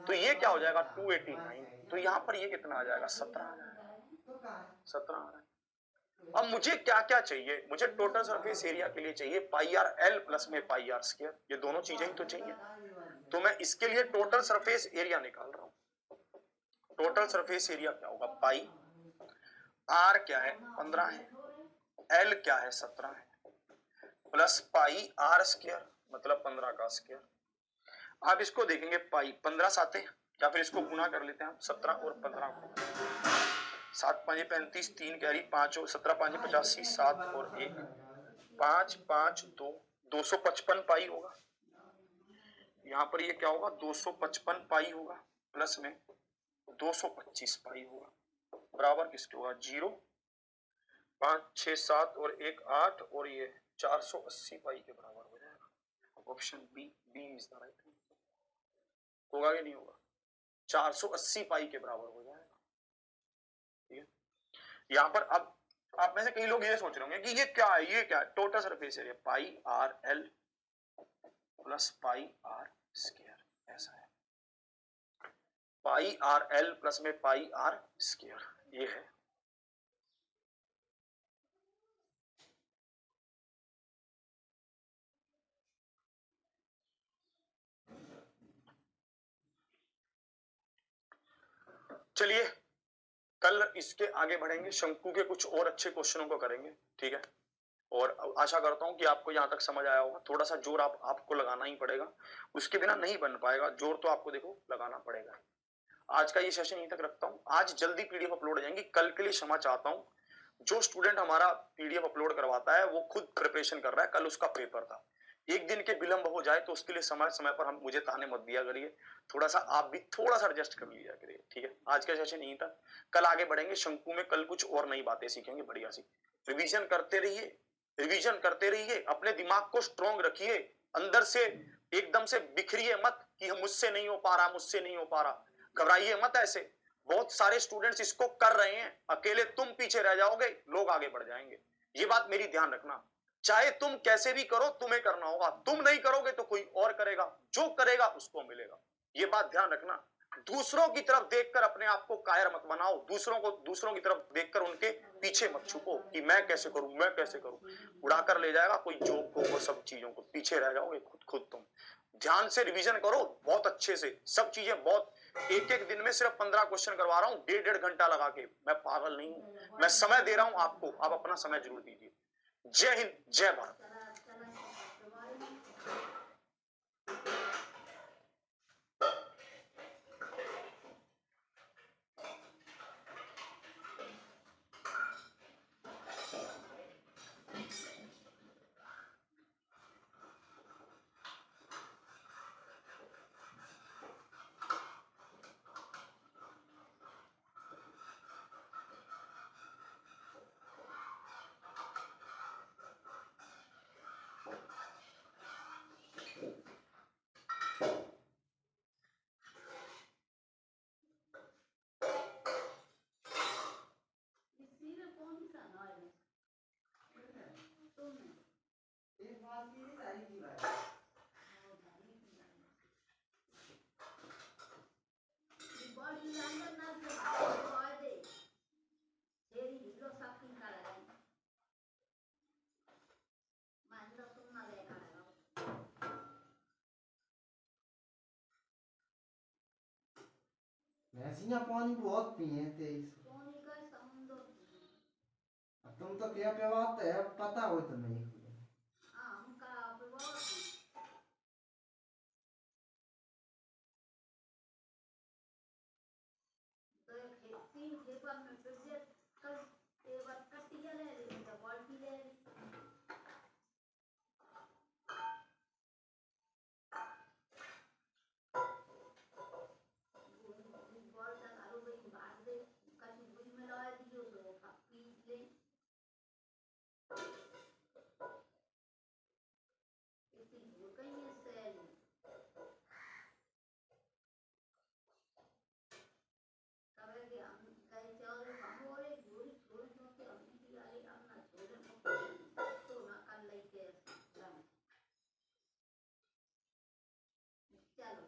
तो ये क्या हो जाएगा 289, तो यहाँ पर ये कितना आ जाएगा 17 आ जाएगा, 17 आ रहा है। अब मुझे क्या क्या चाहिए, मुझे टोटल सरफेस एरिया के लिए चाहिए पाई आर एल प्लस में पाई आर स्क्वायर, ये दोनों चीजें ही तो चाहिए, तो मैं इसके लिए टोटल सरफेस एरिया निकाल रहा हूं। टोटल सरफेस एरिया क्या होगा, पाई आर क्या है 15 है, एल क्या है 17 है, प्लस पाई आर स्क्वायर मतलब 15 का स्क्वायर। आप इसको देखेंगे पाई 15 साते या फिर इसको गुना कर लेते हैं हम 17 और 15 को, 7 5 35, 3 कैरी 5 और 17 5 85, 7 और 1 5 5 2, 255 पाई होगा, यहाँ पर ये क्या होगा 255 पाई होगा प्लस में 225 पाई होगा, बराबर किसके होगा 0, 5 6 7 और 1 8 और ये 480 पाई के बराबर हो जाएगा। Option B, B is the right, होगा कि नहीं होगा, 480 पाई के बराबर हो जाएगा। ठीक है, यहाँ पर अब आप में से कई लोग ये सोच रहे होंगे कि ये क्या है, ये क्या है, total surface area pi R L plus pi are square, ऐसा है पाई आर एल प्लस में पाई आर स्क्वायर, ये है। चलिए कल इसके आगे बढ़ेंगे, शंकु के कुछ और अच्छे क्वेश्चनों को करेंगे। ठीक है, और आशा करता हूं कि आपको यहां तक समझ आया होगा। थोड़ा सा जोर आपको लगाना ही पड़ेगा, उसके बिना नहीं बन पाएगा, जोर तो आपको देखो लगाना पड़ेगा। आज का ये सेशन यहीं तक रखता हूं, आज जल्दी पीडीएफ अपलोड हो जाएंगी, कल के लिए क्षमा चाहता हूं। जो स्टूडेंट हमारा पीडीएफ अपलोड करवाता है वो खुद प्रिपरेशन कर रहा है, कल उसका पेपर था, एक दिन के विलंब हो जाए तो उसके लिए समय समय पर हम मुझे ताने मत दिया करिए, थोड़ा सा आप भी थोड़ा सा एडजस्ट कर लिया करिए। ठीक है, आज का सेशन यहीं तक, कल आगे बढ़ेंगे शंकु में, कल कुछ और नई बातें सीखेंगे बढ़िया सी। रिवीजन करते रहिए, रिवीजन करते रहिए, अपने दिमाग को स्ट्रॉन्ग रखिए, अंदर से एकदम से बिखरिए मत कि हम मुझसे नहीं हो पा रहा, मुझसे नहीं हो पा रहा, घबराइए मत ऐसे, बहुत सारे स्टूडेंट्स इसको कर रहे हैं, अकेले तुम पीछे रह जाओगे, लोग आगे बढ़ जाएंगे, ये बात मेरी ध्यान रखना। चाहे तुम कैसे भी करो, तुम्हें करना होगा, तुम नहीं करोगे तो कोई और करेगा, जो करेगा उसको मिलेगा, ये बात ध्यान रखना। दूसरों की तरफ देखकर अपने आप को कायर मत बनाओ, दूसरों की तरफ देखकर उनके पीछे मत छुपो कि मैं कैसे करूं, मैं कैसे करूं, उड़ाकर ले जाएगा कोई जॉब को, वो सब चीजों को, पीछे रह जाओगे खुद तुम। ध्यान से रिवीजन करो बहुत अच्छे से, सब चीजें बहुत, एक एक दिन में सिर्फ 15 क्वेश्चन करवा रहा हूं, 1.5 घंटा लगा के, मैं पागल नहीं हूं, मैं समय दे रहा हूं आपको, आप अपना समय जरूर दीजिए। जय हिंद, जय भारत। एक बात की तारीख की बात बॉडी अंदर ना से बाहर दे तेरी हिलो सब की काला है मान लो तुम ना ले काला भैंसियां पानी बहुत पिए थे इस पानी का समुद्र अब तुम तो क्या पिवाते है पता हो तुम्हें हाँ हमका पिवाते तो खेती खेपा में फिर से कल एक बार कटिया ले रही तो बाल्टी ले रही बाल्टा आलू भाई बाहर दे कटी बुई में लगा दियो तो पी ले इतनी हो गई है सेल कहे कि हम कहे चलो हम और एक गोरी छोड़ दो कि हमने भी आले हम ना छोड़े तो ना कर लेके चलो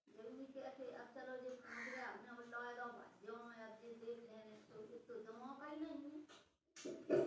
जरूरी कहते अब चलो जो समझ गया हमने वो लॉयर और भाइयों में अब ये देख लेने तो ये तो जमा का ही नहीं है